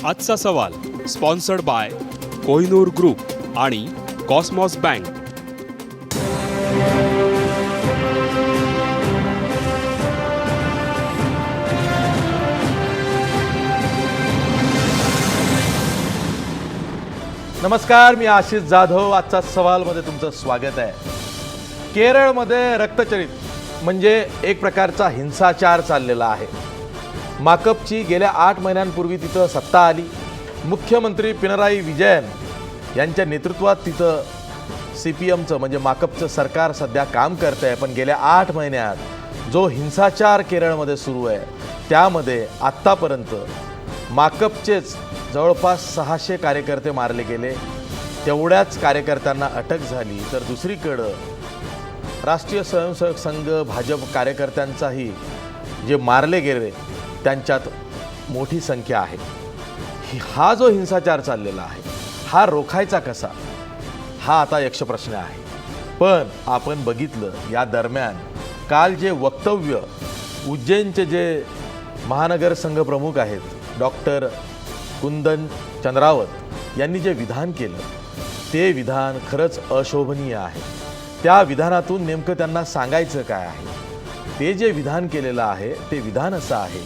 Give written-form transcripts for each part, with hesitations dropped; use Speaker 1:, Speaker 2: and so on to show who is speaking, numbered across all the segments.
Speaker 1: आजचा सवाल sponsored by Kohinoor group आणि कॉस्मॉस बँक.
Speaker 2: नमस्कार, मी आशिष जाधव. आजचा सवालमध्ये तुमचं स्वागत आहे. केरळमध्ये रक्तचरित म्हणजे एक प्रकारचा हिंसाचार चाललेला आहे. माकपची गेल्या 8 महिन्यांपूर्वी तिथं सत्ता आली. मुख्यमंत्री पिनराई विजयन यांच्या नेतृत्वात तिथं CPMचं म्हणजे माकपचं सरकार सध्या काम करतं आहे. पण गेल्या 8 महिन्यात जो हिंसाचार केरळमध्ये सुरू आहे त्यामध्ये आत्तापर्यंत माकपचेच जवळपास 600 कार्यकर्ते मारले गेले. तेवढ्याच कार्यकर्त्यांना अटक झाली. तर दुसरीकडं राष्ट्रीय स्वयंसेवक संघ भाजप कार्यकर्त्यांचाही जे मारले गेले त्यांच्यात मोठी संख्या आहे. हा जो हिंसाचार चाललेला आहे हा रोखायचा कसा, हा आता यक्ष प्रश्न आहे. पण आपण बघितलं या दरम्यान काल जे वक्तव्य उज्जैनचे जे महानगर संघ प्रमुख आहेत डॉक्टर कुंदन चंद्रावत यांनी जे विधान केलं ते विधान खरंच अशोभनीय आहे. त्या विधानातून नेमकं त्यांना सांगायचं काय आहे? ते जे विधान केलेलं आहे ते विधान असं आहे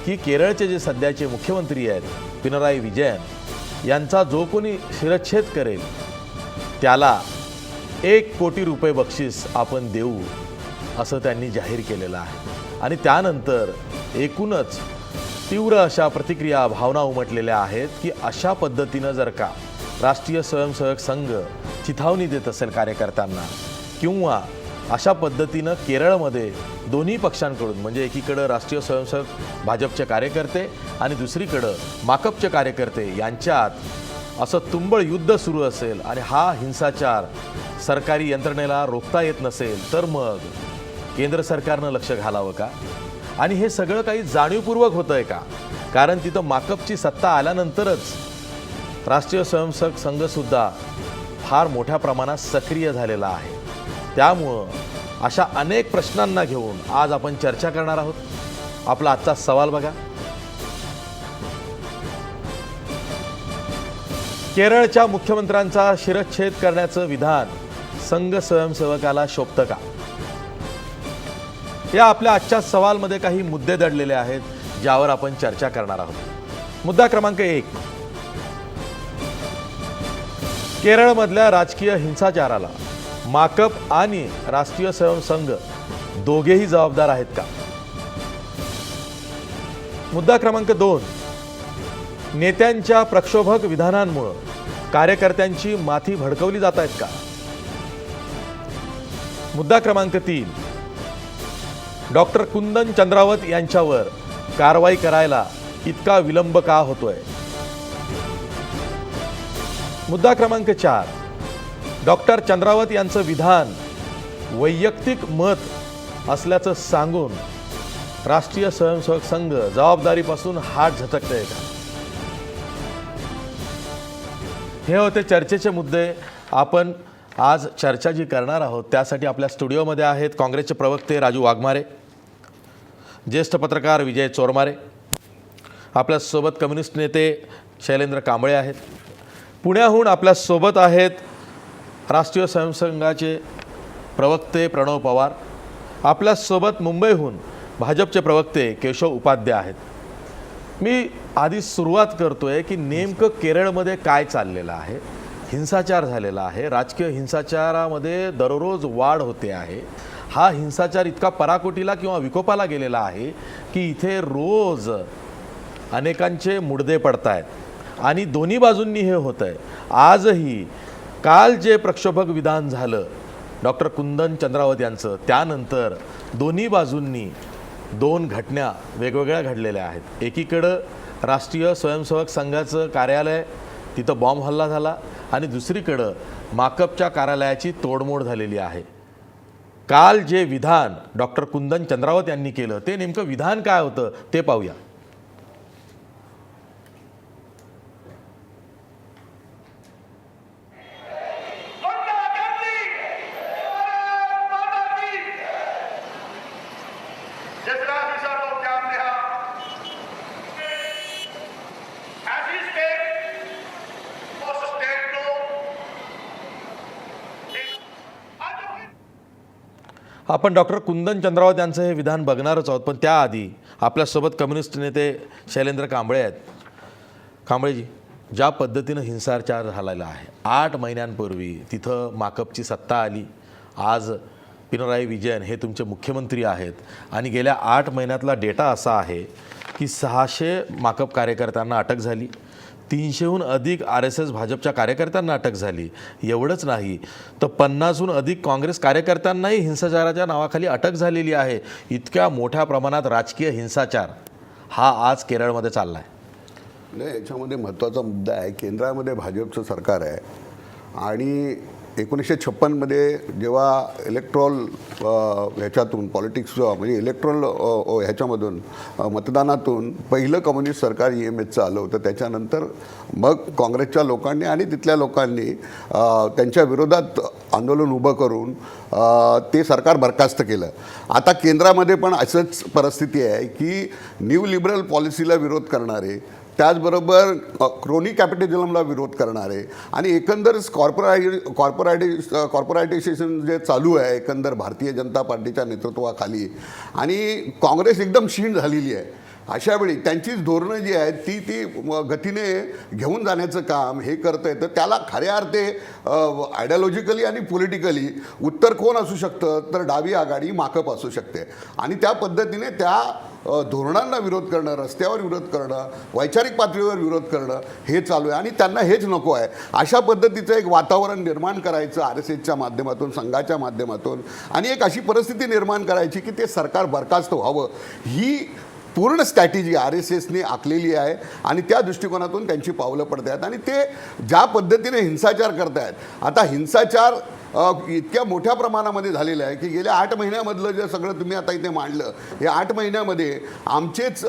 Speaker 2: की केरळचे जे सध्याचे मुख्यमंत्री आहेत पिनराई विजयन यांचा जो कोणी शिरच्छेद करेल त्याला 1 कोटी रुपये बक्षीस आपण देऊ असं त्यांनी जाहीर केलेलं आहे. आणि त्यानंतर एकूणच तीव्र अशा प्रतिक्रिया भावना उमटलेल्या आहेत की अशा पद्धतीनं जर का राष्ट्रीय स्वयंसेवक संघ चिथावणी देत असेल कार्यकर्त्यांना किंवा अशा पद्धतीनं केरळमध्ये दोन्ही पक्षांकडून म्हणजे एकीकडं राष्ट्रीय स्वयंसेवक भाजपचे कार्यकर्ते आणि दुसरीकडं माकपचे कार्यकर्ते यांच्यात असं तुंबळ युद्ध सुरू असेल आणि हा हिंसाचार सरकारी यंत्रणेला रोखता येत नसेल तर मग केंद्र सरकारनं लक्ष घालावं का? आणि हे सगळं काही जाणीवपूर्वक होतं आहे का? कारण तिथं माकपची सत्ता आल्यानंतरच राष्ट्रीय स्वयंसेवक संघसुद्धा फार मोठ्या प्रमाणात सक्रिय झालेला आहे. त्यामुळं अशा अनेक प्रश्नांना घेऊन आज आपण चर्चा करणार आहोत. आपला आजचा सवाल बघा. केरळच्या मुख्यमंत्र्यांचा शिरच्छेद करण्याचं विधान संघ स्वयंसेवकाला शोभतं का? या आपल्या आजच्या सवालमध्ये काही मुद्दे दडलेले आहेत ज्यावर आपण चर्चा करणार आहोत. मुद्दा क्रमांक 1, केरळमधल्या राजकीय हिंसाचाराला माकप आणि राष्ट्रीय स्वयंसेवक संघ दोघेही जबाबदार आहेत का? मुद्दा क्रमांक 2, नेत्यांच्या प्रक्षोभक विधानांमुळे कार्यकर्त्यांची माथी भडकवली जात आहेत का? मुद्दा क्रमांक 3, डॉक्टर कुंदन चंद्रावत यांच्यावर कारवाई करायला इतका विलंब का होतोय? मुद्दा क्रमांक 4, डॉक्टर चंद्रावत यांचं विधान वैयक्तिक मत असल्याचं सांगून राष्ट्रीय स्वयंसेवक संघ जबाबदारीपासून हात झटकतंय का? हे होते चर्चेचे मुद्दे. आपण आज चर्चा जी करणार आहोत त्यासाठी आपल्या स्टुडिओमध्ये आहेत काँग्रेसचे प्रवक्ते राजू वाघमारे, ज्येष्ठ पत्रकार विजय चोरमारे, आपल्यासोबत कम्युनिस्ट नेते शैलेंद्र कांबळे आहेत, पुण्याहून आपल्यासोबत आहेत राष्ट्रीय स्वयंसेवक संघाचे प्रवक्ते प्रणव पवार, आपल्यासोबत मुंबईहून भाजपचे प्रवक्ते केशव उपाध्याय आहेत. मी आधी सुरुवात करतोय की नेमकं केरळमध्ये काय चाललेलं आहे. हिंसाचार झालेला आहे. राजकीय हिंसाचारामध्ये दररोज वाढ होते आहे. हा हिंसाचार इतका पराकोटीला किंवा विकोपाला गेलेला आहे की इथे रोज अनेकांचे मुडदे पडत आहेत आणि दोन्ही बाजूंनी हे होतं आहे. आजही काल जे प्रक्षोभक विधान झालं डॉक्टर कुंदन चंद्रावत यांचं त्यानंतर दोन्ही बाजूंनी 2 घटना वेगवेगळ्या घडलेल्या आहेत. एकीकडं राष्ट्रीय स्वयंसेवक संघाचं कार्यालय तिथं बॉम्ब हल्ला झाला आणि दुसरीकडं माकपच्या कार्यालयाची तोडमोड झालेली आहे. काल जे विधान डॉक्टर कुंदन चंद्रावत यांनी केलं ते नेमकं विधान काय होतं ते पाहूया.
Speaker 3: जिस राज्य को क्या
Speaker 2: आपण डॉक्टर कुंदन चंद्रावत यांचं हे विधान बघणारच आहोत, पण त्याआधी आपल्यासोबत कम्युनिस्ट नेते शैलेंद्र कांबळे आहेत. कांबळेजी, ज्या पद्धतीनं हिंसाचार झालेला आहे, 8 महिन्यांपूर्वी तिथं माकपची सत्ता आली. आज पिनराई विजयन हे तुमचे मुख्यमंत्री आहेत आणि गेल्या 8 महिन्यातला डेटा असा आहे की 600 माकप कार्यकर्त्यांना अटक झाली, 300हून अधिक RSS भाजपच्या कार्यकर्त्यांना अटक झाली. एवढंच नाही तर 50हून अधिक काँग्रेस कार्यकर्त्यांनाही हिंसाचाराच्या नावाखाली अटक झालेली आहे. इतक्या मोठ्या प्रमाणात राजकीय हिंसाचार हा आज केरळमध्ये चालला आहे.
Speaker 3: नाही, याच्यामध्ये महत्त्वाचा मुद्दा आहे, केंद्रामध्ये भाजपचं सरकार आहे आणि 1956मध्ये जेव्हा इलेक्ट्रॉल ह्याच्यातून पॉलिटिक्स म्हणजे इलेक्ट्रॉल ह्याच्यामधून मतदानातून पहिलं कम्युनिस्ट सरकार EMSचं आलं होतं. त्याच्यानंतर मग काँग्रेसच्या लोकांनी आणि तिथल्या लोकांनी त्यांच्या विरोधात आंदोलन उभं करून ते सरकार बरखास्त केलं. आता केंद्रामध्ये पण असंच परिस्थिती आहे की न्यू लिबरल पॉलिसीला विरोध करणारे, त्याचबरोबर क्रोनी कॅपिटलिझमला विरोध करणारे आणि एकंदर कॉर्पोरेटायझेशन जे चालू आहे एकंदर भारतीय जनता पार्टीच्या नेतृत्वाखाली आणि काँग्रेस एकदम क्षीण झालेली आहे. अशावेळी त्यांचीच धोरणं जी आहेत ती गतीने घेऊन जाण्याचं काम हे करतं आहे. तर त्याला खऱ्या अर्थी आयडिओलॉजिकली आणि पॉलिटिकली उत्तर कोण असू शकतं, तर डावी आघाडी माकप असू शकते आणि त्या पद्धतीने त्या धोरणांना विरोध करणं, रस्त्यावर विरोध करणं, वैचारिक पातळीवर विरोध करणं हे चालू आहे आणि त्यांना हेच नको आहे. अशा पद्धतीचं एक वातावरण निर्माण करायचं RSSच्या माध्यमातून, संघाच्या माध्यमातून आणि एक अशी परिस्थिती निर्माण करायची की ते सरकार बरखास्त व्हावं, ही पूर्ण स्ट्रॅटेजी RSSने आखलेली आहे आणि त्या दृष्टिकोनातून त्यांची पावलं पडत आहेत आणि ते ज्या पद्धतीने हिंसाचार करत आहेत. आता हिंसाचार इतक्या मोठ्या प्रमाणामध्ये झालेलं आहे की गेल्या 8 महिन्यामधलं जे सगळं तुम्ही आता इथे मांडलं, हे 8 महिन्यामध्ये आमचेच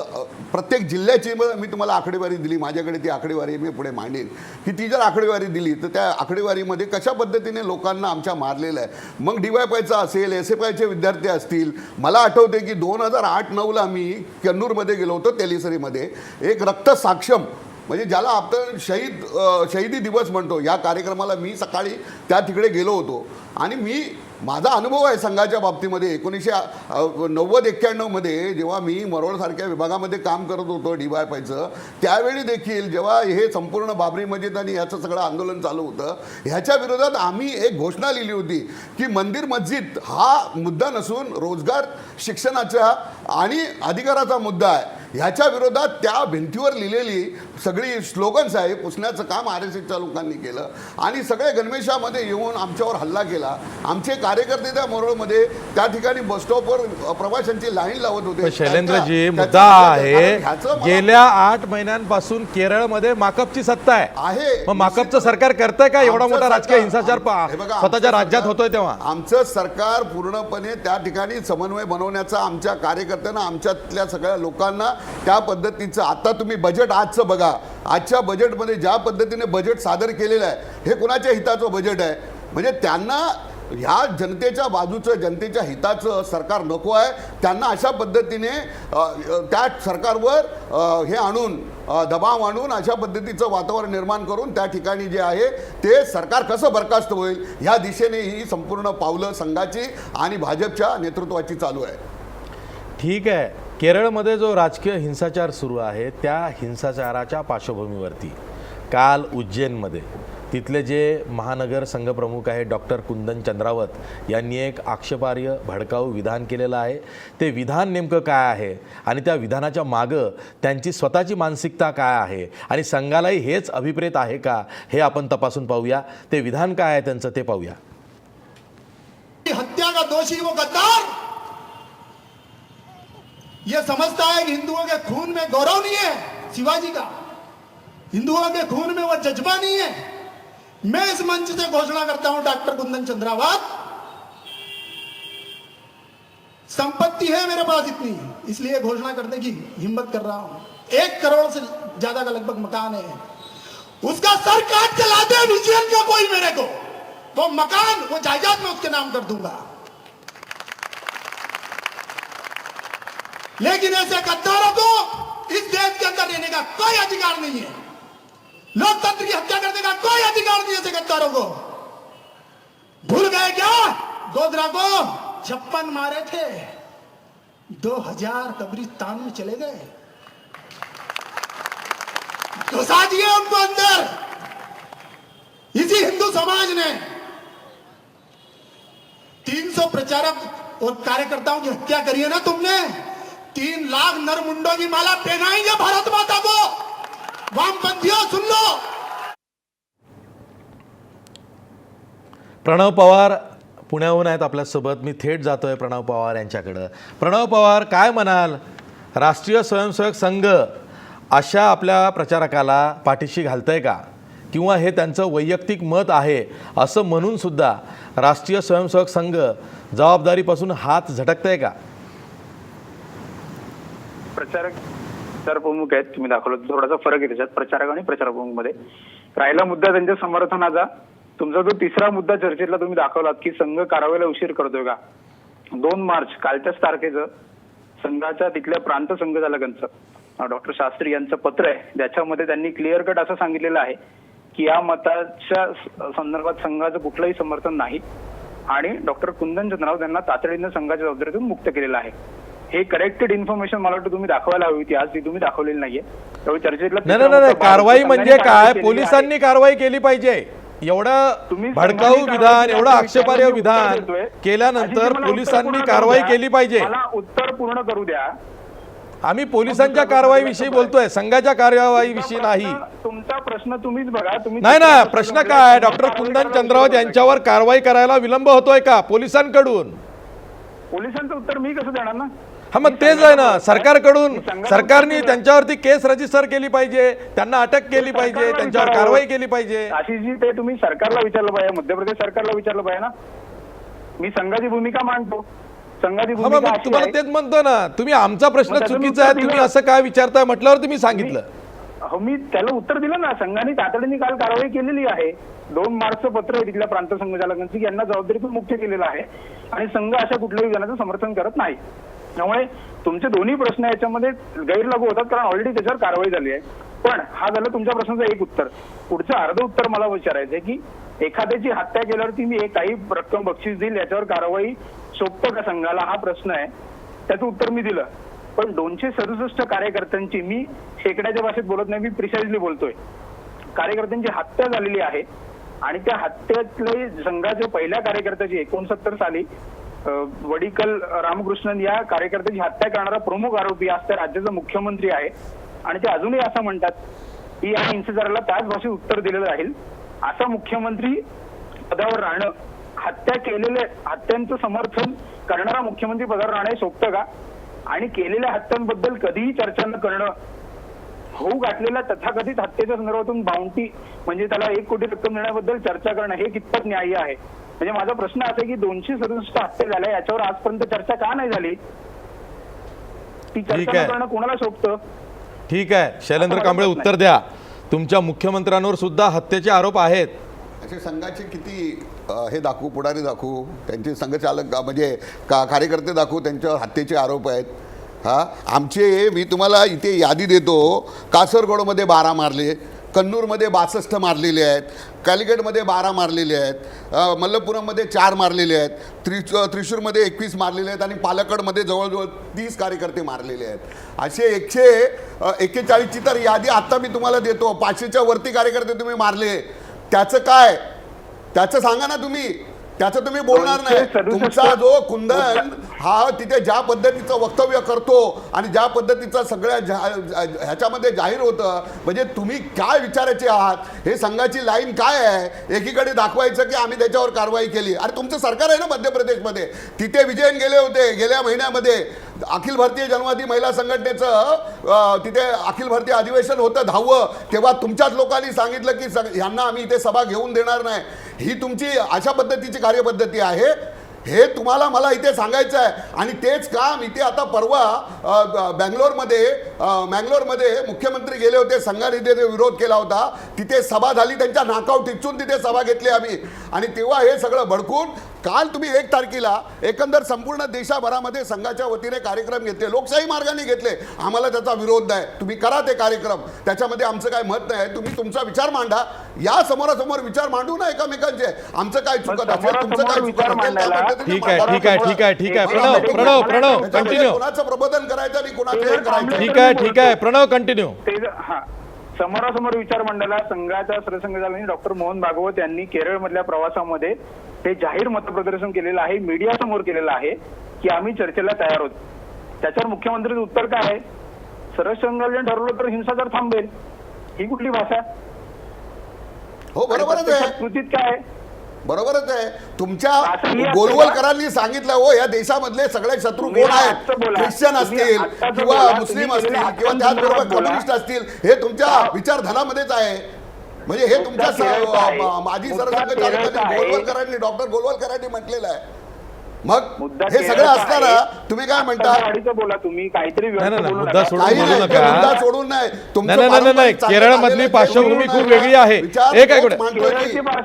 Speaker 3: प्रत्येक जिल्ह्याची मी तुम्हाला आकडेवारी दिली, माझ्याकडे ती आकडेवारी मी पुढे मांडेन की ती जर आकडेवारी दिली तर त्या आकडेवारीमध्ये कशा पद्धतीने लोकांना आमच्या मारलेलं आहे. मग DYFIचा असेल, SFIचे विद्यार्थी असतील. मला आठवते की 2008-09ला मी कन्नूरमध्ये गेलो होतो, तेलिसरीमध्ये एक रक्त साक्षम म्हणजे ज्याला आपण शहीदी दिवस म्हणतो, या कार्यक्रमाला मी सकाळी त्या तिकडे गेलो होतो आणि माझा अनुभव आहे संघाच्या बाबतीमध्ये. 1990-91मध्ये जेव्हा मी मरोळसारख्या विभागामध्ये काम करत होतो DYFIचं, त्यावेळी देखील जेव्हा हे संपूर्ण बाबरी मस्जिद आणि याचं सगळं आंदोलन चालू होतं, ह्याच्या विरोधात आम्ही एक घोषणा लिहिली होती की मंदिर मस्जिद हा मुद्दा नसून रोजगार, शिक्षणाचा आणि अधिकाराचा मुद्दा आहे. ह्याच्या विरोधात त्या भिंतीवर लिहिलेली सगळी स्लोगन्स आहे पुसण्याचं काम RSSच्या लोकांनी केलं आणि सगळे गणवेशामध्ये येऊन आमच्यावर हल्ला केला. आमचे कार्यकर्ते त्या मरोळमध्ये त्या ठिकाणी बसस्टॉपवर प्रवाशांची लाईन लावत होते.
Speaker 2: शैलेंद्रजी, मुद्दा आहे गेल्या 8 महिन्यांपासून केरळमध्ये माकपची सत्ता आहे. मग माकपचं सरकार करतंय का एवढा मोठा राजकीय हिंसाचार स्वतःच्या राज्यात होतोय तेव्हा?
Speaker 3: आमचं सरकार पूर्णपणे त्या ठिकाणी समन्वय बनवण्याचा आमच्या कार्यकर्त्यांना, आमच्यातल्या सगळ्या लोकांना त्या पद्धतीचं. आता तुम्ही बजेट आजचं बघा, आजच्या बजेटमध्ये ज्या पद्धतीने बजेट सादर केलेलं आहे हे कुणाच्या हिताचं बजेट आहे? म्हणजे त्यांना ह्या जनतेच्या बाजूचं, जनतेच्या हिताचं सरकार नको आहे. त्यांना अशा पद्धतीने त्या सरकारवर हे आणून, दबाव आणून अशा पद्धतीचं वातावरण निर्माण करून त्या ठिकाणी जे आहे ते सरकार कसं बरखास्त होईल ह्या दिशेने ही संपूर्ण पावलं संघाची आणि भाजपच्या नेतृत्वाची चालू आहे.
Speaker 2: ठीक आहे, केरळमध्ये जो राजकीय हिंसाचार सुरू आहे त्या हिंसाचाराच्या पार्श्वभूमीवरती काल उज्जैनमध्ये तिथले जे महानगर संघप्रमुख आहे डॉक्टर कुंदन चंद्रावत यांनी एक आक्षेपार्ह भडकाऊ विधान केलेलं आहे. ते विधान नेमकं काय आहे आणि त्या विधानाच्या मागं त्यांची स्वतःची मानसिकता काय आहे आणि संघालाही हेच अभिप्रेत आहे का हे आपण तपासून पाहूया. ते विधान काय आहे त्यांचं ते पाहूया.
Speaker 4: हत्या का दोषी वो गद्दार ये समझता है कि हिंदुओं के खून में गौरव नहीं है शिवाजी का, हिंदुओं के खून में वो जज्बा नहीं है. मैं इस मंच से घोषणा करता हूं, डॉक्टर कुंदन चंद्रावत, संपत्ति है मेरे पास इतनी, इसलिए घोषणा करने की हिम्मत कर रहा हूं. 1 करोड़ से ज्यादा का लगभग मकान है, उसका सर काट के ला दे विजयन का कोई मेरे को, वो मकान, वो जायदाद मैं उसके नाम कर दूंगा. लेकिन ऐसे गद्दारों को इस देश के अंदर रहने का कोई अधिकार नहीं है. लोकतंत्र की हत्या करने का कोई अधिकार नहीं है ऐसे गद्दारों को. भूल गए क्या गोधरा को? 56 मारे थे, 2000 कब्रिस्तान में चले गए, घुसा दिए उनको अंदर इसी हिंदू समाज ने। 300 प्रचारक और कार्यकर्ताओं की हत्या करी है ना तुमने। 3 लाख नरमुंडों की माला पहनाएंगे भारत माता को। वामपंथियों सुन लो।
Speaker 2: प्रणव पवार पुण्याहून आहेत आपल्यासोबत। मी थेट जातोय प्रणव पवार यांच्याकडं। प्रणव पवार, काय म्हणाल? राष्ट्रीय स्वयंसेवक संघ अशा आपल्या प्रचारकाला पाठीशी घालतंय का, किंवा हे त्यांचं वैयक्तिक मत आहे असं म्हणून सुद्धा राष्ट्रीय स्वयंसेवक संघ जबाबदारीपासून हात झटकतंय का?
Speaker 5: प्रचारक तर प्रमुख आहेत, तुम्ही दाखवलं थोडासा फरक आहे त्याच्यात प्रचारक आणि प्रचारक प्रमुख मध्ये. राहिला मुद्दा त्यांच्या समर्थनाचा, तुमचा जो तिसरा मुद्दा चर्चेतला तुम्ही दाखवलात की संघ कारवाईला उशीर करतोय का. 2 मार्च कालच्याच तारखेचं संघाच्या तिथल्या प्रांत संघचालकांचं डॉक्टर शास्त्री यांचं पत्र आहे, ज्याच्यामध्ये त्यांनी क्लिअर कट असं सांगितलेलं आहे की या मताच्या संदर्भात संघाचं कुठलंही समर्थन नाही आणि डॉक्टर कुंदन चंद्रराव त्यांना तातडीनं संघाच्या जबाबदारीतून मुक्त केलेलं आहे. हे करेक्टेड इन्फॉर्मेशन मला वाटतं तुम्ही दाखवायला हवी होती, आज ती तुम्ही दाखवलेली नाहीये. त्यामुळे चर्चेतला
Speaker 2: नाही, कारवाई म्हणजे काय? पोलिसांनी कारवाई केली पाहिजे. एवढं भडकाऊ विधान, एवढं आक्षेपार्ह विधान केल्यानंतर पोलिसांनी कारवाई केली पाहिजे.
Speaker 5: मला उत्तर पूर्ण करू द्या.
Speaker 2: आम्ही पोलिसांच्या कारवाईविषयी बोलतोय, संघाच्या कारवाईविषयी नाही.
Speaker 5: तुमचा प्रश्न तुम्हीच बघा. तुम्ही
Speaker 2: नाही ना, प्रश्न काय? डॉक्टर कुंदन चंद्रावत यांच्यावर कारवाई करायला विलंब होतोय का पोलिसांकडून?
Speaker 5: पोलिसांचं उत्तर मी कसं देणार ना.
Speaker 2: हा, मग तेच आहे ना, सरकारकडून. सरकारने त्यांच्यावरती केस रजिस्टर केली पाहिजे, त्यांना अटक केली पाहिजे, त्यांच्यावर कारवाई केली पाहिजे.
Speaker 5: आशिषजी, ते तुम्ही सरकारला विचारलं पाहिजे, मध्य प्रदेश सरकारला विचारलं पाहिजे ना. मी संघाची भूमिका मांडतो. संघाची भूमिका अशी
Speaker 2: तुम्हाला
Speaker 5: आहे.
Speaker 2: तेच म्हणतो ना, तुम्ही आमचा प्रश्न चुकीचा आहे, तुम्ही असं काय विचारताय म्हटल्यावर तुम्ही सांगितलं.
Speaker 5: हो, मी त्याला उत्तर दिलं ना. संघाने तातडीने काल कारवाई केलेली आहे. 2 मार्चचं पत्र आहे तिथल्या प्रांत संघचालकांची, यांना जबाबदारीतून मुक्त केलेलं आहे आणि संघ अशा कुठल्याही विधानाचं समर्थन करत नाही. त्यामुळे तुमचे दोन्ही प्रश्न याच्यामध्ये गैरलागू होतात, कारण ऑलरेडी त्याच्यावर कारवाई झाली आहे. पण हा झालं तुमच्या प्रश्नाचं एक उत्तर. पुढचं अर्ध उत्तर मला विचारायचं आहे की एखाद्याची हत्या केल्यावरती मी काही रक्कम बक्षीस देईल, याच्यावर कारवाई शोभतं का संघाला, हा प्रश्न आहे. त्याचं उत्तर मी दिलं. पण 267 कार्यकर्त्यांची, मी शेकड्याच्या भाषेत बोलत नाही, मी प्रिसाइजली बोलतोय, कार्यकर्त्यांची हत्या झालेली आहे आणि त्या हत्येतले संघाच्या पहिल्या कार्यकर्त्याची 69 साली वडिकल रामकृष्णन या कार्यकर्त्याची हत्या करणारा प्रमुख आरोपी आज त्या राज्याचा मुख्यमंत्री आहे आणि ते अजूनही असं म्हणतात की या हिंसाचाराला त्याच भाषेत उत्तर दिलेलं राहील. असा मुख्यमंत्री पदावर राहणं, हत्यांचं समर्थन करणारा मुख्यमंत्री पदावर राहणं शोभतं का? आणि केलेल्या हत्यांबद्दल कधीही चर्चा न करणं, होऊ घातलेल्या तथाकथित हत्येच्या संदर्भातून बाउंटी म्हणजे त्याला 1 कोटी रक्कम देण्याबद्दल चर्चा करणं, हे कितपत न्याय्य आहे? म्हणजे माझा प्रश्न असा आहे की 267 हत्या झाल्या, याच्यावर आजपर्यंत चर्चा का नाही झाली? ती चर्चा करणं कोणाला शोभतं?
Speaker 2: ठीक आहे, शैलेंद्र कांबळे, उत्तर द्या. तुमच्या मुख्यमंत्र्यांवर सुद्धा हत्येचे आरोप आहेत.
Speaker 3: असे संघाचे किती हे दाखवू, पुढारी दाखवू, त्यांचे संघचालक म्हणजे कार्यकर्ते दाखवू, त्यांच्यावर हत्येचे आरोप आहेत. आमचे, मी तुम्हाला इथे यादी देतो. कासरगोडमध्ये 12 मारले, कन्नूरमध्ये 62 मारलेले आहेत, कालिगडमध्ये 12 मारलेले आहेत, मल्लपुरममध्ये 4 मारलेले आहेत, त्रिशूरमध्ये 21 मारलेले आहेत आणि पालकडमध्ये जवळजवळ 30 कार्यकर्ते मारलेले आहेत. असे 141ची तर यादी आत्ता मी तुम्हाला देतो. 500च्या वरती कार्यकर्ते तुम्ही मारले. त्याचं काय? त्याचं सांगा ना तुम्ही. त्याचं तुम्ही बोलणार नाही. तुमचा जो कुंदन हा तिथे ज्या पद्धतीचं वक्तव्य करतो आणि ज्या पद्धतीचं सगळ्या ह्याच्यामध्ये जाहीर होतं, म्हणजे तुम्ही काय विचारायचे आहात? हे संघाची लाईन काय आहे? एकीकडे दाखवायचं की आम्ही त्याच्यावर कारवाई केली. अरे तुमचं सरकार आहे ना मध्य प्रदेशमध्ये, तिथे विजयन गेले होते गेल्या महिन्यामध्ये. अखिल भारतीय जनवादी महिला संघटनेचं तिथे अखिल भारतीय अधिवेशन होतं 10वं, तेव्हा तुमच्याच लोकांनी सांगितलं की यांना आम्ही इथे सभा घेऊन देणार नाही. ही तुमची अशा पद्धतीची कार्यपद्धती आहे, हे तुम्हाला मला इथे सांगायचं आहे. आणि तेच काम इथे आता परवा मँगलोरमध्ये मुख्यमंत्री गेले होते, संघाने तिथे विरोध केला होता, तिथे सभा झाली, त्यांच्या नाकावर टिचून तिथे सभा घेतली आम्ही. आणि तेव्हा हे सगळं भडकून काल तुम्ही 1 तारखेला एकंदर संपूर्ण देशाभरामध्ये संघाच्या वतीने कार्यक्रम घेतले, लोकशाही मार्गाने घेतले. आम्हाला त्याचा विरोध नाही, तुम्ही करा ते कार्यक्रम, त्याच्यामध्ये आमचं काय मत नाही. तुम्ही तुमचा विचार मांडा, या समोरासमोर विचार मांडू ना एकमेकांचे. आमचं काय चुकत असेल, तुमचं काय चुकत असेल त्या पद्धतीने
Speaker 2: ठीक आहे
Speaker 3: मांडा.
Speaker 2: ठीक आहे ठीक आहे ठीक आहे प्रणव
Speaker 3: त्याच्यामध्ये
Speaker 2: कंटिन्यू.
Speaker 3: कोणाचं प्रबोधन करायचं आणि कोणाचं हे करायचं.
Speaker 2: ठीक आहे प्रणव कंटिन्यू.
Speaker 5: हा समोरासमोर विचार मंडळाला संघाच्या सरसंघचालक डॉक्टर मोहन भागवत यांनी केरळमधल्या प्रवासामध्ये ते जाहीर मतप्रदर्शन केलेलं आहे, मीडिया समोर केलेलं आहे की आम्ही चर्चेला तयार आहोत. त्याच्यावर मुख्यमंत्र्यांचं उत्तर काय आहे? सरसंघाने ठरवलं तर हिंसाचार थांबेल. ही कुठली भाषा?
Speaker 3: हो बरोबरच आहे,
Speaker 5: कृतीत काय आहे?
Speaker 3: बरोबरच आहे. तुमच्या गोलवलकरांनी सांगितलं हो या देशामधले सगळे शत्रू कोण आहेत, ख्रिश्चन असतील किंवा मुस्लिम असतील किंवा त्याचबरोबर कम्युनिस्ट असतील, हे तुमच्या विचारधनामध्येच आहे. म्हणजे हे तुमच्या माजी सरसंघचालकांनी गोलवलकरांनी डॉक्टर गोलवलकरांनी म्हटलेलं आहे. मग हे सगळं असताना तुम्ही काय म्हणता?
Speaker 5: बोला तुम्ही काहीतरी
Speaker 2: मुद्दा सोडून
Speaker 3: काही
Speaker 2: बोलू
Speaker 3: नाही,
Speaker 2: नका.
Speaker 3: मुद्दा सोडून नाही.
Speaker 2: नाही केरळमधली पार्श्वभूमी खूप वेगळी आहे. एक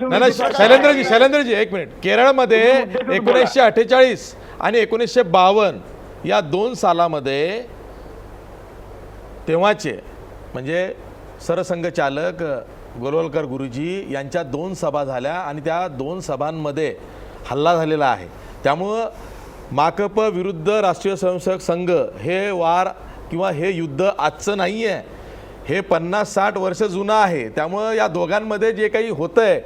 Speaker 2: नाही शैलेंद्रजी 1 मिनिट. केरळमध्ये 1948 आणि 1952 या 2 सालामध्ये तेव्हाचे म्हणजे सरसंघचालक गोलवलकर गुरुजी यांच्या 2 सभा झाल्या आणि त्या 2 सभांमध्ये हल्ला झालेला आहे. त्यामुळं माकप विरुद्ध राष्ट्रीय स्वयंसेवक संघ हे वार किंवा हे युद्ध आजचं नाही आहे, हे 50-60 वर्ष जुनं आहे. त्यामुळं या दोघांमध्ये जे काही होतं आहे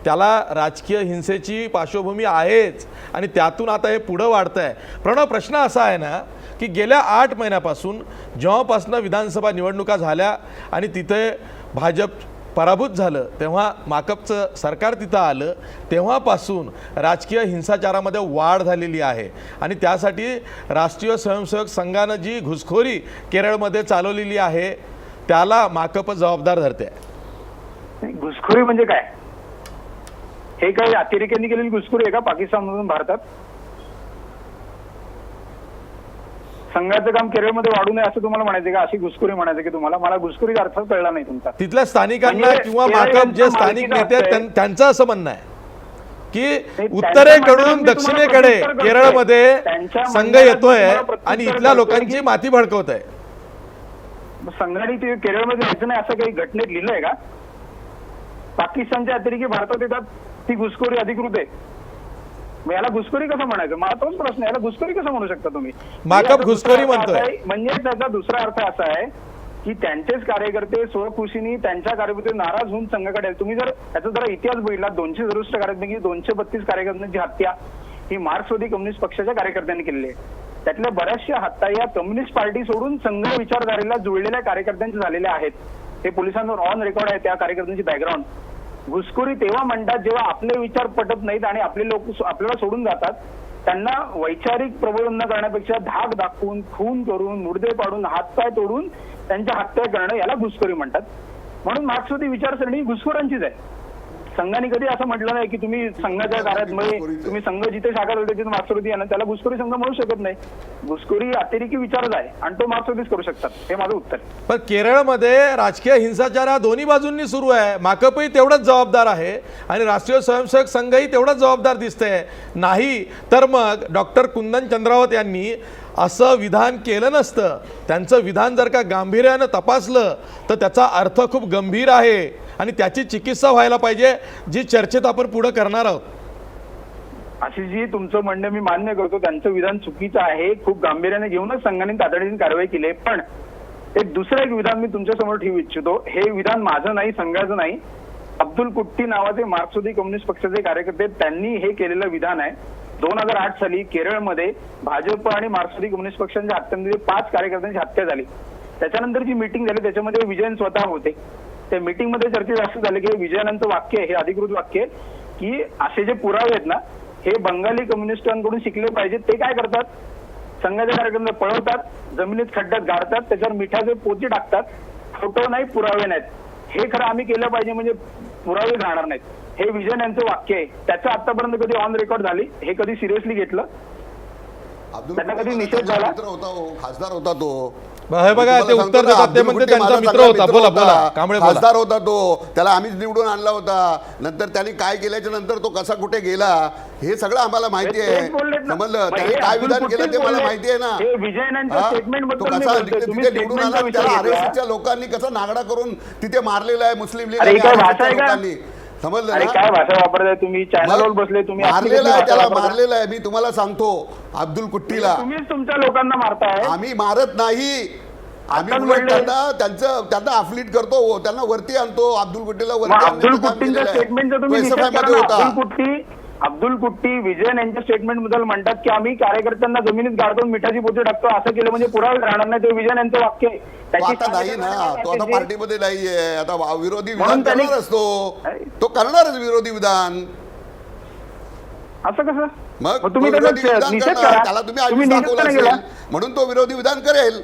Speaker 2: त्याला राजकीय हिंसेची पार्श्वभूमी आहेच आणि त्यातून आता हे पुढं वाढतं आहे. प्रणव, प्रश्न असा आहे ना की गेल्या 8 महिन्यापासून जेव्हापासून विधानसभा निवडणुका झाल्या आणि तिथे भाजप पराभूत झालं, तेव्हा माकपचं सरकार तिथं आलं, तेव्हापासून राजकीय हिंसाचारामध्ये वाढ झालेली आहे आणि त्यासाठी राष्ट्रीय स्वयंसेवक संघानं जी घुसखोरी केरळमध्ये चालवलेली आहे त्याला माकप जबाबदार धरते.
Speaker 5: घुसखोरी म्हणजे काय? हे काही अतिरेक्यांनी केलेली घुसखोरी आहे का पाकिस्तानमधून भारतात? संघाचं काम केरळमध्ये वाढू नये असं तुम्हाला म्हणायचं का? अशी घुसखोरी म्हणायचं की तुम्हाला? मला घुसखोरीचा अर्थ कळला नाही तुमचा.
Speaker 2: तिथल्या स्थानिकांना किंवा माकप जे स्थानिक नेते आहेत त्यांचं असं म्हणणं आहे की उत्तरेकडून दक्षिणेकडे केरळमध्ये संघ येतोय आणि इथल्या लोकांची माती भडकवत आहे.
Speaker 5: संघाने ते केरळमध्ये जायचं नाही असं काही घटनेत लिहिलंय का? पाकिस्तानच्या अतिरेकी भारतात येतात, ती घुसखोरी अधिकृत आहे. मग याला घुसखोरी कसं म्हणायचं? मला तोच प्रश्न, याला घुसखोरी कसं म्हणू शकता तुम्ही?
Speaker 2: माकप घुसखोरी म्हणतोय
Speaker 5: म्हणजे त्याचा दुसरा अर्थ असा आहे की त्यांचेच कार्यकर्ते स्वखुशीने त्यांच्या कार्यकर्ते नाराज होऊन संघाकडे. तुम्ही जर याचा जरा इतिहास बघितला, 267 कार्यकर्त्यांची 232 कार्यकर्त्यांची हत्या ही मार्क्सवादी कम्युनिस्ट पक्षाच्या कार्यकर्त्यांनी केलेली आहे. त्यातल्या बऱ्याचशा हत्या या कम्युनिस्ट पार्टी सोडून संघ विचारधारेला जुळलेल्या कार्यकर्त्यांच्या झालेल्या आहेत. हे पोलिसांवर ऑन रेकॉर्ड आहे त्या कार्यकर्त्यांची बॅकग्राऊंड. घुसखोरी तेव्हा म्हणतात जेव्हा आपले विचार पटत नाहीत आणि आपले लोक आपल्याला सोडून जातात. त्यांना वैचारिक प्रबोधन न करण्यापेक्षा धाक दाखवून, खून करून, मुर्दे पाडून, हातपाय तोडून त्यांच्या हत्या करणं याला घुसखोरी म्हणतात. म्हणून मार्क्सवादी विचारसरणी घुसखोरांचीच आहे. संघाने कधी असं म्हटलं नाही की तुम्ही संघाच्या कार्यामध्ये तुम्ही संघ जिथे शाखा होते तिथे मार्क्सवादी आहे ना, त्याला घुसखोरी संघ म्हणू शकत नाही. घुसखोरी अतिरेकी विचारच आहे आणि तो मार्क्सवादीच करू शकतात. हे माझं उत्तर.
Speaker 2: पण केरळमध्ये राजकीय हिंसाचार हा दोन्ही बाजूंनी सुरू आहे. माकपही तेवढंच जबाबदार आहे आणि राष्ट्रीय स्वयंसेवक संघही तेवढाच जबाबदार दिसतंय. नाही तर मग डॉक्टर कुंदन चंद्रावत यांनी असं विधान केलं नसतं. त्यांचं विधान जर का गांभीर्यानं तपासलं तर त्याचा अर्थ खूप गंभीर आहे आणि त्याची चिकित्सा व्हायला पाहिजे, जी चर्चेत आपण पुढे करणार आहोत.
Speaker 5: आशिषजी, तुमचं म्हणणं मी मान्य करतो, त्यांचं विधान चुकीचं आहे. खूप गांभीर्याने घेऊनच संघाने तातडीने कारवाई केली. पण एक दुसरं एक विधान मी तुमच्या समोर ठेवू इच्छितो. हे विधान माझं नाही, संघाचं नाही. अब्दुल कुट्टी नावाचे मार्क्सवादी कम्युनिस्ट पक्षाचे कार्यकर्ते त्यांनी हे केलेलं विधान आहे. 2008 साली केरळमध्ये भाजप आणि मार्क्सवादी कम्युनिस्ट पक्षांच्या हत्यांमध्ये 5 कार्यकर्त्यांची हत्या झाली. त्याच्यानंतर जी मीटिंग झाली त्याच्यामध्ये विजयन स्वतः होते. त्या मीटिंगमध्ये चर्चेत असं झालं की विजयानंतर वाक्य, हे अधिकृत वाक्य की असे जे पुरावे आहेत ना हे बंगाली कम्युनिस्टांकडून शिकले पाहिजेत. ते काय करतात? संघाच्या कार्यकर्ते पळवतात, जमिनीत खड्ड्यात गाडतात, त्याच्यावर मिठाचे पोती टाकतात. फोटो नाही, पुरावे नाहीत. हे खरं आम्ही केलं पाहिजे म्हणजे पुरावे राहणार नाहीत. हे विजयन यांचं वाक्य आहे. त्याचं आतापर्यंत कधी ऑन रेकॉर्ड झाली, हे कधी सिरियसली घेतलं, त्यांना कधी निषेध झाला?
Speaker 3: खासदार होता तो.
Speaker 2: हे बघा, ते
Speaker 3: तुम्हाला
Speaker 2: उत्तर
Speaker 3: सांगतो ना,
Speaker 2: देतात ते
Speaker 3: अब्दुल
Speaker 2: म्हणते
Speaker 3: कुट्टी
Speaker 2: त्यांचा
Speaker 3: माझा
Speaker 2: मित्र
Speaker 3: चांगला
Speaker 2: होता. बोला, बोला, कांबळे बोला.
Speaker 3: खासदार होता तो, त्याला आम्हीच निवडून आणला होता. नंतर त्यांनी काय केल्याच्या नंतर तो कसा कुठे गेला हे सगळं आम्हाला माहिती आहे.
Speaker 5: तेच बोललेत ना.
Speaker 3: समजलं,
Speaker 5: मग
Speaker 3: त्यांनी
Speaker 5: हे
Speaker 3: काय
Speaker 5: अब्दुल
Speaker 3: विधान केलं ते
Speaker 5: कुट्टीच
Speaker 3: मला
Speaker 5: बोलले.
Speaker 3: माहिती आहे ना.
Speaker 5: हे विजयनांच्या
Speaker 3: हा?
Speaker 5: statement
Speaker 3: तो
Speaker 5: बद्दल मी
Speaker 3: कसा
Speaker 5: बोलतोय. तुम्ही
Speaker 3: तिथे निवडून
Speaker 5: statement चा
Speaker 3: आला,
Speaker 5: विचार
Speaker 3: त्याला
Speaker 5: घेतला.
Speaker 3: RSSच्या लोकांनी कसा नागडा करून तिथे मारलेला आहे मुस्लिम लीग
Speaker 5: अरे,
Speaker 3: आणि
Speaker 5: ही काय
Speaker 3: RSSच्या
Speaker 5: भाषा आहे का?
Speaker 3: लोकांनी. समजलं
Speaker 5: अरे
Speaker 3: ना?
Speaker 5: काय भाषा वापरताय तुम्ही? चॅनलवर बसले तुम्ही अशी
Speaker 3: मारलेला
Speaker 5: कसली
Speaker 3: आहे,
Speaker 5: भाषा
Speaker 3: त्याला
Speaker 5: वापरताय?
Speaker 3: मारलेला आहे. मी तुम्हाला सांगतो अब्दुल कुट्टीला.
Speaker 5: तुम्हीच तुमच्या लोकांना मारताय.
Speaker 3: आम्ही मारत नाही. आम्ही
Speaker 5: आताच
Speaker 3: उलट
Speaker 5: म्हणले.
Speaker 3: त्यांना अफलीट करतो, त्यांना वरती आणतो. अब्दुल कुट्टीला
Speaker 5: मग
Speaker 3: वरती
Speaker 5: अब्दुल
Speaker 3: आणण्याचं काम
Speaker 5: कुट्टींच्या
Speaker 3: केलेलं आहे.
Speaker 5: स्टेटमेंटचा
Speaker 3: तो
Speaker 5: तुम्ही निषेध
Speaker 3: SFI
Speaker 5: करा
Speaker 3: मध्ये
Speaker 5: ना.
Speaker 3: होता.
Speaker 5: अब्दुल कुट्टी विजयन यांच्या स्टेटमेंट बद्दल म्हणतात की आम्ही कार्यकर्त्यांना जमिनीत गाडतो, मिठाची पोते टाकतो. असं केलं म्हणजे पुरावे राहणार नाही. ते विजयन यांचं वाक्य आहे.
Speaker 3: तो
Speaker 5: त्याची
Speaker 3: आता नाही ना, तो आता
Speaker 5: त्याची-
Speaker 3: पार्टीमध्ये नाहीये. आता विरोधी
Speaker 5: म्हणून
Speaker 3: विधान
Speaker 5: त्यांनी-
Speaker 3: करणार असतो, तो करणारच विरोधी विधान.
Speaker 5: असं कसं?
Speaker 3: मग
Speaker 5: मग तुम्ही
Speaker 3: तो विरोधी
Speaker 5: त्याचा
Speaker 3: विधान
Speaker 5: निषेध
Speaker 3: करणार.
Speaker 5: करा.
Speaker 3: त्याला तुम्ही
Speaker 5: तुम्ही
Speaker 3: आधीच
Speaker 5: निषेध
Speaker 3: दाखवलं
Speaker 5: का नाही केला?
Speaker 3: असेल म्हणून तो विरोधी विधान करेल.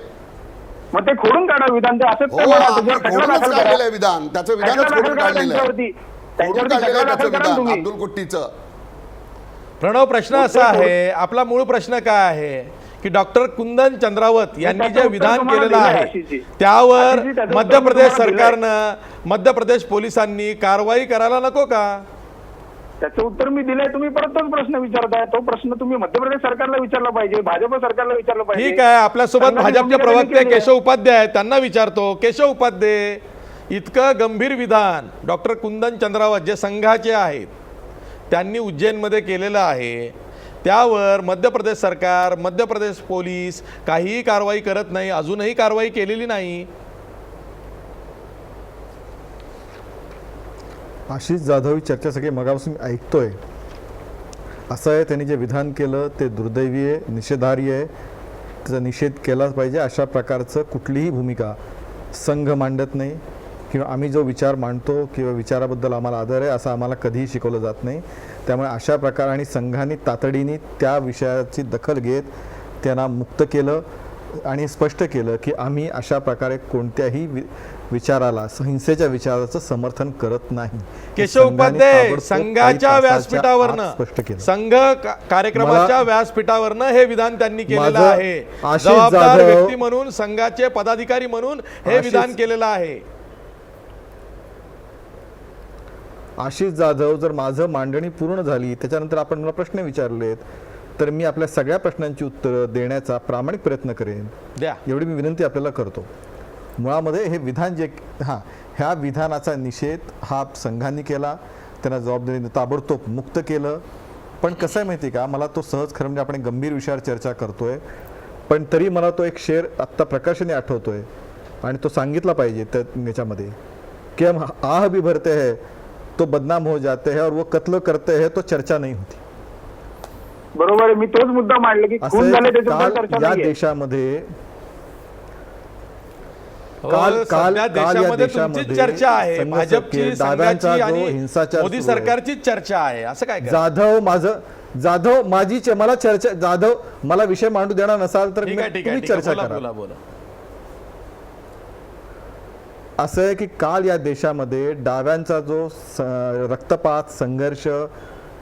Speaker 5: मग ते खोडून काढा विधान. ते असंच
Speaker 3: हो,
Speaker 5: काय म्हणा,
Speaker 3: आम्ही
Speaker 5: त्याच्यावर खटला
Speaker 3: खोडूनच
Speaker 5: दाखल
Speaker 3: काढलेलं
Speaker 5: करा.
Speaker 3: आहे विधान. त्याचं
Speaker 5: खटला
Speaker 3: विधानच
Speaker 5: दाखल
Speaker 3: खोडून
Speaker 5: करा
Speaker 3: काढलेलं आहे.
Speaker 5: त्यांच्यावरती.
Speaker 3: खोडून
Speaker 5: त्यांच्यावरती
Speaker 3: काढलेलं
Speaker 5: खटला
Speaker 3: आहे
Speaker 5: दाखल
Speaker 3: त्याचं
Speaker 5: करा ना
Speaker 3: विधान
Speaker 5: तुम्ही.
Speaker 3: अब्दुल कुट्टीचं.
Speaker 2: प्रणव, प्रश्न असा आहे, आपला मूळ प्रश्न काय आहे की डॉक्टर कुंदन चंद्रावत यांनी
Speaker 5: त्याचं
Speaker 2: जे
Speaker 5: उत्तर
Speaker 2: विधान
Speaker 5: तुम्हाला
Speaker 2: केलेलं
Speaker 5: दिलंय
Speaker 2: आहे
Speaker 5: आशिषजी.
Speaker 2: त्यावर
Speaker 5: आशिषजी, त्याचं उत्तर
Speaker 2: मध्य प्रदेश
Speaker 5: तुम्हाला दिलंय.
Speaker 2: सरकारनं, मध्य प्रदेश पोलिसांनी कारवाई करायला नको का?
Speaker 5: त्याचं उत्तर मी दिलंय. तुम्ही परत तोच प्रश्न विचारताय. तो प्रश्न तुम्ही मध्य प्रदेश सरकारला विचारला पाहिजे, भाजप सरकारला विचारलं पाहिजे.
Speaker 2: ठीक आहे, आपल्यासोबत
Speaker 5: संघाने
Speaker 2: भाजपचे
Speaker 5: भूमिका
Speaker 2: प्रवक्ते
Speaker 5: केली आहे.
Speaker 2: केशव उपाध्याय आहेत, त्यांना विचारतो. केशव उपाध्याय, इतकं गंभीर विधान डॉक्टर कुंदन चंद्रावत जे संघाचे आहेत त्यांनी उज्जैनमध्ये केलेलं आहे, त्यावर मध्य प्रदेश सरकार, मध्य प्रदेश पोलीस काहीही कारवाई करत नाही, अजूनही कारवाई केलेली नाही.
Speaker 6: आशिष जाधव ही चर्चा सगळी मगापासून मी ऐकतोय. असं आहे, त्यांनी जे विधान केलं ते दुर्दैवी आहे, निषेधार्ह आहे, त्याचा निषेध केलाच पाहिजे. अशा प्रकारचं कुठलीही भूमिका संघ मांडत नाही किंवा आम्ही जो विचार मांडतो किंवा विचाराबद्दल आम्हाला आदर आहे असं आम्हाला कधीही शिकवलं जात नाही. त्यामुळे अशा प्रकार आणि संघाने तातडीने त्या विषयाची दखल घेत त्यांना मुक्त केलं आणि स्पष्ट केलं की आम्ही अशा प्रकारे कोणत्याही विचाराला, हिंसेच्या विचाराचं समर्थन करत नाही.
Speaker 2: केशव
Speaker 6: संघाने
Speaker 2: उपाध्याय
Speaker 6: ताबडतोब
Speaker 2: संघाच्या
Speaker 6: काही तासाच्या आत
Speaker 2: व्यासपीठावरनं,
Speaker 6: स्पष्ट केलं.
Speaker 2: संघ कार्यक्रमाच्या व्यासपीठावरनं हे विधान त्यांनी केलेलं
Speaker 6: माझं
Speaker 2: आहे.
Speaker 6: आशिष
Speaker 2: जबाबदार
Speaker 6: जाधव-
Speaker 2: व्यक्ती म्हणून, संघाचे पदाधिकारी म्हणून हे विधान केलेलं आहे.
Speaker 6: आशिष जाधव, जर माझं मांडणी पूर्ण झाली त्याच्यानंतर आपण मला प्रश्न विचारलेत तर मी आपल्या सगळ्या प्रश्नांची उत्तरं देण्याचा प्रामाणिक प्रयत्न करेन,
Speaker 2: द्या.
Speaker 6: एवढी मी विनंती आपल्याला करतो. मुळामध्ये हे विधान जे ह्या विधानाचा निषेध हा संघांनी केला, त्यांना जबाबदारीने ताबडतोब मुक्त केलं. पण कसं आहे माहिती का, मला तो सहज, खरं म्हणजे आपण गंभीर विषयावर चर्चा करतोय पण तरी मला तो एक शेर आत्ता प्रकाशने आठवतोय आणि तो सांगितला पाहिजे त्या याच्यामध्ये की हम आह भी भरते हैं तो बदनाम हो जाते हैं और वो कत्ल करते हैं तो चर्चा नहीं होती.
Speaker 5: बरोबर आहे. मी तोच मुद्दा मांडला की खून झाले त्याच्याबद्दल चर्चा
Speaker 6: काल या
Speaker 5: नाहीये.
Speaker 6: देशामध्ये
Speaker 2: हो,
Speaker 6: काल
Speaker 2: सध्या
Speaker 6: या
Speaker 2: देशामध्ये
Speaker 6: देशामध्ये
Speaker 2: तुमचीच चर्चा आहे,
Speaker 6: संघ
Speaker 2: भाजपची,
Speaker 6: सरकार, डाव्यांचा
Speaker 2: संघाची
Speaker 6: जो
Speaker 2: आणि
Speaker 6: हिंसाचार
Speaker 2: मोदी
Speaker 6: सुरू आहे.
Speaker 2: सरकारचीच चर्चा आहे. असं काय करायचं?
Speaker 6: मला चर्चा, जाधव मला विषय मांडू देणार नसाल तर
Speaker 2: ठीक आहे, ठीक आहे,
Speaker 6: तुम्ही
Speaker 2: ठीक आहे.
Speaker 6: चर्चा
Speaker 2: बोला,
Speaker 6: करा.
Speaker 2: बोला, बोला.
Speaker 6: असं आहे की काल या देशामध्ये डाव्यांचा जो रक्तपात, संघर्ष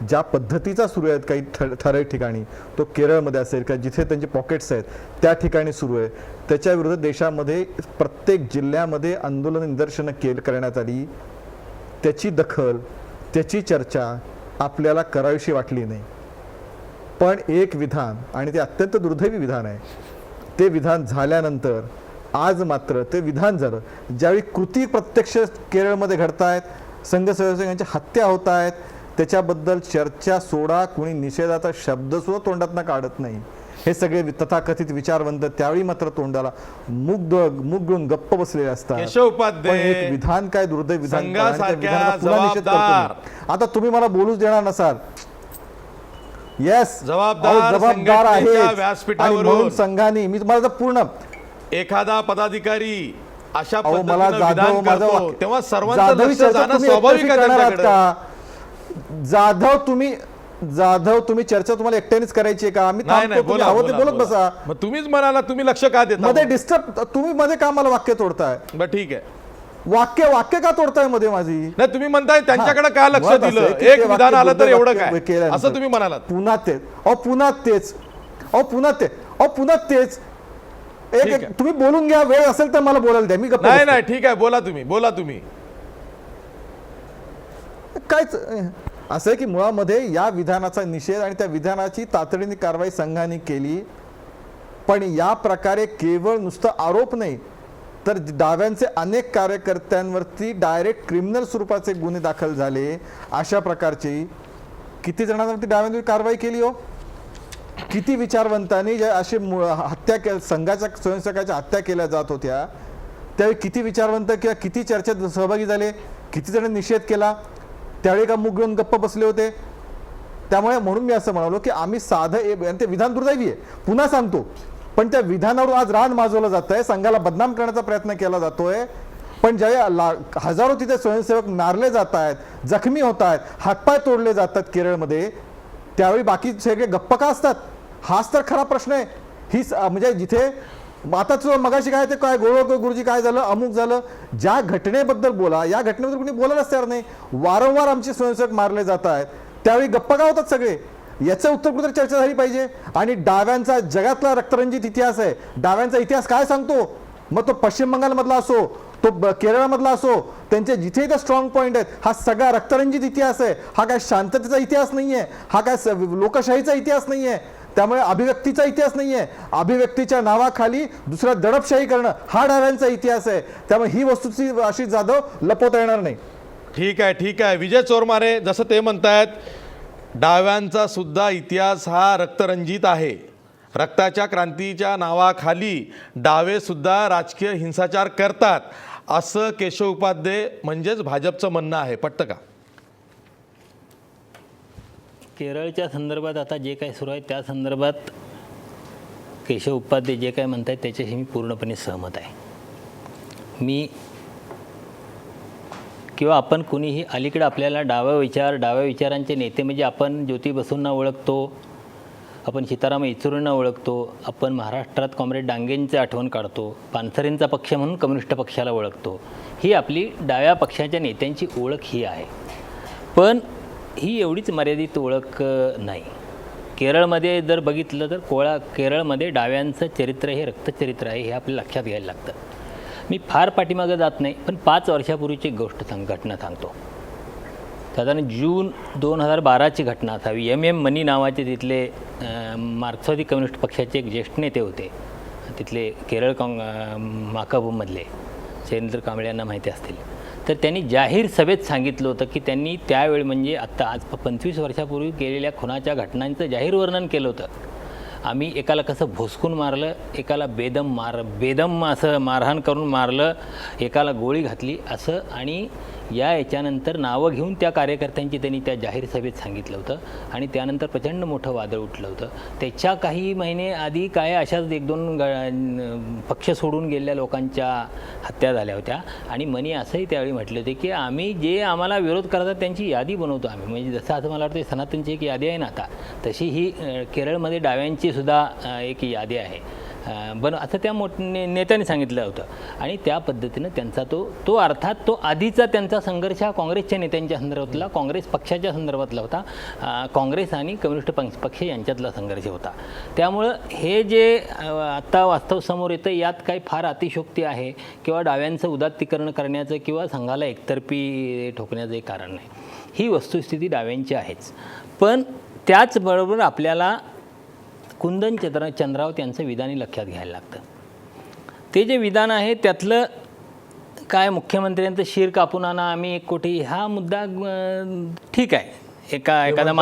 Speaker 6: ज्या पद्धतीचा सुरू आहे काही ठराविक ठिकाणी, तो केरळमध्ये असेल का जिथे त्यांचे पॉकेट्स आहेत त्या ठिकाणी सुरू आहे, त्याच्या विरुद्ध देशामध्ये प्रत्येक जिल्ह्यामध्ये आंदोलन निदर्शनं करण्यात आली. त्याची दखल, त्याची चर्चा आपल्याला करावीशी वाटली नाही. पण एक विधान, आणि ते अत्यंत दुर्दैवी विधान आहे, ते विधान झाल्यानंतर आज मात्र ते विधान झालं. ज्यावेळी कृती प्रत्यक्ष केरळमध्ये घडतायत, संघसैनिकांच्या हत्या होत आहेत, त्याच्याबद्दल चर्चा सोडा, कोणी निषेधाचा शब्द सुद्धा तोंडातनं काढत नाही. हे सगळे तथाकथित विचारवंत त्यावेळी मात्र तोंडाला मुग घेऊन गप्प बसलेले असतात.
Speaker 2: केशव उपाध्याय,
Speaker 6: पण एक विधान काय दुर्दैव विधान,
Speaker 2: संघासारख्या
Speaker 6: आणि त्या विधानाचा पुन्हा निषेध करतो
Speaker 2: जबाबदार
Speaker 6: मी. आता तुम्ही मला बोलूच देणार नसाल. येस,
Speaker 2: जबाबदार
Speaker 6: जबाबदार
Speaker 2: संघटनेच्या
Speaker 6: आहे
Speaker 2: व्यासपीठावरून
Speaker 6: म्हणून संघाने, मी तुम्हाला पूर्ण
Speaker 2: एखादा पदाधिकारी अशा
Speaker 6: अहो, मला
Speaker 2: पद्धतीनं
Speaker 6: जाधव
Speaker 2: विधान
Speaker 6: माझं
Speaker 2: करतो
Speaker 6: वाक्य-
Speaker 2: तेव्हा सर्वांचं
Speaker 6: जाधवी
Speaker 2: लक्ष
Speaker 6: चर्चा
Speaker 2: जाणं
Speaker 6: तुम्ही
Speaker 2: स्वाभाविक
Speaker 6: एकट्याशी
Speaker 2: आहे
Speaker 6: करणार आहात
Speaker 2: त्यांच्याकडे.
Speaker 6: का? जाधव तुम्ही चर्चा तुम्हाला एकट्यानेच करायची आहे का? आम्ही
Speaker 2: नाही,
Speaker 6: थांबतो,
Speaker 2: नाही,
Speaker 6: तुम्ही
Speaker 2: बोला,
Speaker 6: हवं ते
Speaker 2: बोला,
Speaker 6: बोलत
Speaker 2: बोला.
Speaker 6: बसा.
Speaker 2: मग तुम्हीच म्हणाला, तुम्ही लक्ष का देता?
Speaker 6: मध्ये डिस्टर्ब, तुम्ही मध्ये का मला वाक्य तोडताय?
Speaker 2: बरं, ठीक आहे.
Speaker 6: वाक्य का तोडताय मध्ये माझी?
Speaker 2: नाही, तुम्ही म्हणताय त्यांच्याकडे का लक्ष
Speaker 6: मुळात असं
Speaker 2: दिलं,
Speaker 6: आहे की
Speaker 2: एक
Speaker 6: ते
Speaker 2: विधान
Speaker 6: वाक्य
Speaker 2: आलं तर एवढं
Speaker 6: वाक्य
Speaker 2: काय,
Speaker 6: केल्यानंतर
Speaker 2: असं तुम्ही म्हणालात.
Speaker 6: पुन्हा तेच.
Speaker 2: ठीक आहे.
Speaker 6: तुम्ही बोलून घ्या, वेळ असेल तर मला बोलायला द्या, मी गप्प
Speaker 2: नाही
Speaker 6: बसतो.
Speaker 2: नाही ठीक आहे, बोला तुम्ही.
Speaker 6: कायच असं आहे की मुळामध्ये या विधानाचा निषेध आणि त्या विधानाची तातडीने कारवाई संघाने केली, पण या प्रकारे केवळ नुसतं आरोप नाही तर डाव्यांचे अनेक कार्यकर्त्यांवरती डायरेक्ट क्रिमिनल स्वरूपाचे गुन्हे दाखल झाले. अशा प्रकारची किती जणांवरती डाव्यांनी कारवाई केली हो? किती विचारवंतांनी ज्या असे हत्या के संघाच्या स्वयंसेवकाच्या हत्या केल्या जात होत्या त्यावेळी किती विचारवंत किंवा किती चर्चेत सहभागी झाले, किती जण निषेध केला, त्यावेळी का मुग घेऊन गप्प बसले होते? त्यामुळे म्हणून मी असं म्हणालो की आम्ही साधं ते विधान दुर्दैवी आहे, पुन्हा सांगतो, पण त्या विधानावर आज रान माजवलं जात आहे, संघाला बदनाम करण्याचा प्रयत्न केला जातोय. पण ज्यावेळी हजारो तिथे स्वयंसेवक मारले जात आहेत, जखमी होत आहेत, हातपाय तोडले जातात केरळमध्ये, त्यावेळी बाकी सगळे गप्प का असतात? हाच तर खरा प्रश्न आहे. म्हणजे जिथे आता तुझं मगाशी काय ते काय गोळवळकर गुरुजी काय झालं, अमुक झालं, ज्या घटनेबद्दल बोला, या घटनेबद्दल कोणी बोलायलाच तयार नाही. वारंवार आमचे स्वयंसेवक मारले जात आहेत, त्यावेळी गप्प का होतात सगळे? याचं उत्तर कुठे चर्चा झाली पाहिजे. आणि डाव्यांचा जगातला रक्तरंजित इतिहास आहे, डाव्यांचा इतिहास काय सांगतो? मग तो पश्चिम बंगालमधला असो, तो केरळमधला असो, त्यांचे जिथे इथे स्ट्रॉंग पॉईंट आहेत, हा सगळा रक्तरंजित इतिहास आहे. हा काय शांततेचा इतिहास नाहीये, हा काय लोकशाहीचा इतिहास नाहीये, त्यामुळे अभिव्यक्तीचा इतिहास नाहीये. अभिव्यक्तीच्या नावाखाली दुसरा दडपशाही करणं हा डाव्यांचा इतिहास आहे. त्यामुळे ही वस्तुस्थिती आशिष जाधव लपवता येणार नाही.
Speaker 2: ठीक आहे. विजय चोरमारे, जसं ते म्हणतायत, डाव्यांचा सुद्धा इतिहास हा रक्तरंजित आहे. रक्ताच्या क्रांतीच्या नावाखाली डावे सुद्धा राजकीय हिंसाचार करतात, असं केशव उपाध्ये म्हणजेच भाजपचं म्हणणं आहे. पटतं का?
Speaker 7: केरळच्या संदर्भात आता जे काही सुरू आहे त्या संदर्भात केशव उपाध्ये जे काय म्हणत आहेत त्याच्याशी मी पूर्णपणे सहमत आहे. मी किंवा आपण कुणीही अलीकडे आपल्याला डाव्या विचारांचे नेते म्हणजे आपण ज्योती बसूंना ओळखतो, आपण सीताराम येचुरींना ओळखतो, आपण महाराष्ट्रात कॉम्रेड डांगेंची आठवण काढतो, पानसरेंचा पक्ष म्हणून कम्युनिस्ट पक्षाला ओळखतो. ही आपली डाव्या पक्षाच्या नेत्यांची ओळख ही आहे. पण ही एवढीच मर्यादित ओळख नाही. केरळमध्ये जर बघितलं तर केरळमध्ये डाव्यांचं चरित्र हे रक्तचरित्र आहे, हे आपल्याला लक्षात घ्यायला लागतं. मी फार पाठीमागं जात नाही, पण 5 वर्षापूर्वीची एक घटना सांगतो. साधारण जून 2012ची घटना असावी. MM मनी नावाचे तिथले मार्क्सवादी कम्युनिस्ट पक्षाचे एक ज्येष्ठ नेते होते, तिथले केरळ माकपमधले शैलेंद्र कांबळे यांना माहिती असतील. तर त्यांनी जाहीर सभेत सांगितलं होतं की त्यांनी त्यावेळी म्हणजे आत्ता आज 25 वर्षापूर्वी केलेल्या खुनाच्या घटनांचं जाहीर वर्णन केलं होतं. आम्ही एकाला कसं भोसकून मारलं, एकाला बेदम असं मारहाण करून मारलं, एकाला गोळी घातली असं, आणि याच्यानंतर नावं घेऊन त्या कार्यकर्त्यांची त्यांनी त्या जाहीर सभेत सांगितलं होतं. आणि त्यानंतर प्रचंड मोठं वादळ उठलं होतं. त्याच्या काही महिने आधी काय अशाच 1-2 पक्ष सोडून गेलेल्या लोकांच्या हत्या झाल्या होत्या. आणि मनी असंही त्यावेळी म्हटले होते की आम्ही जे आम्हाला विरोध करतात त्यांची यादी बनवतो आम्ही. म्हणजे जसं असं मला वाटतं सनातनची एक यादी आहे ना आता, तशी ही केरळमध्ये डाव्यांची सुद्धा एक यादी आहे असं त्या नेत्यांनी सांगितलं होतं. आणि त्या पद्धतीनं त्यांचा तो अर्थात तो आधीचा त्यांचा संघर्ष हा काँग्रेसच्या नेत्यांच्या संदर्भातला, काँग्रेस पक्षाच्या संदर्भातला होता. काँग्रेस आणि कम्युनिस्ट पक्ष यांच्यातला संघर्ष होता. त्यामुळं हे जे आत्ता वास्तव समोर येतं यात काही फार अतिशयोक्ती आहे किंवा डाव्यांचं उदात्तीकरण करण्याचं किंवा संघाला एकतर्फी ठोकण्याचं एक कारण नाही. ही वस्तुस्थिती डाव्यांची आहेच. पण त्याचबरोबर आपल्याला कुंदन चंद्रावत यांचं विधानही लक्षात घ्यायला लागतं. ते जे विधान आहे त्यातलं काय मुख्यमंत्र्यांचं शिर कापून आणा आम्ही 1 कोटी हा मुद्दा ठीक आहे. एखादा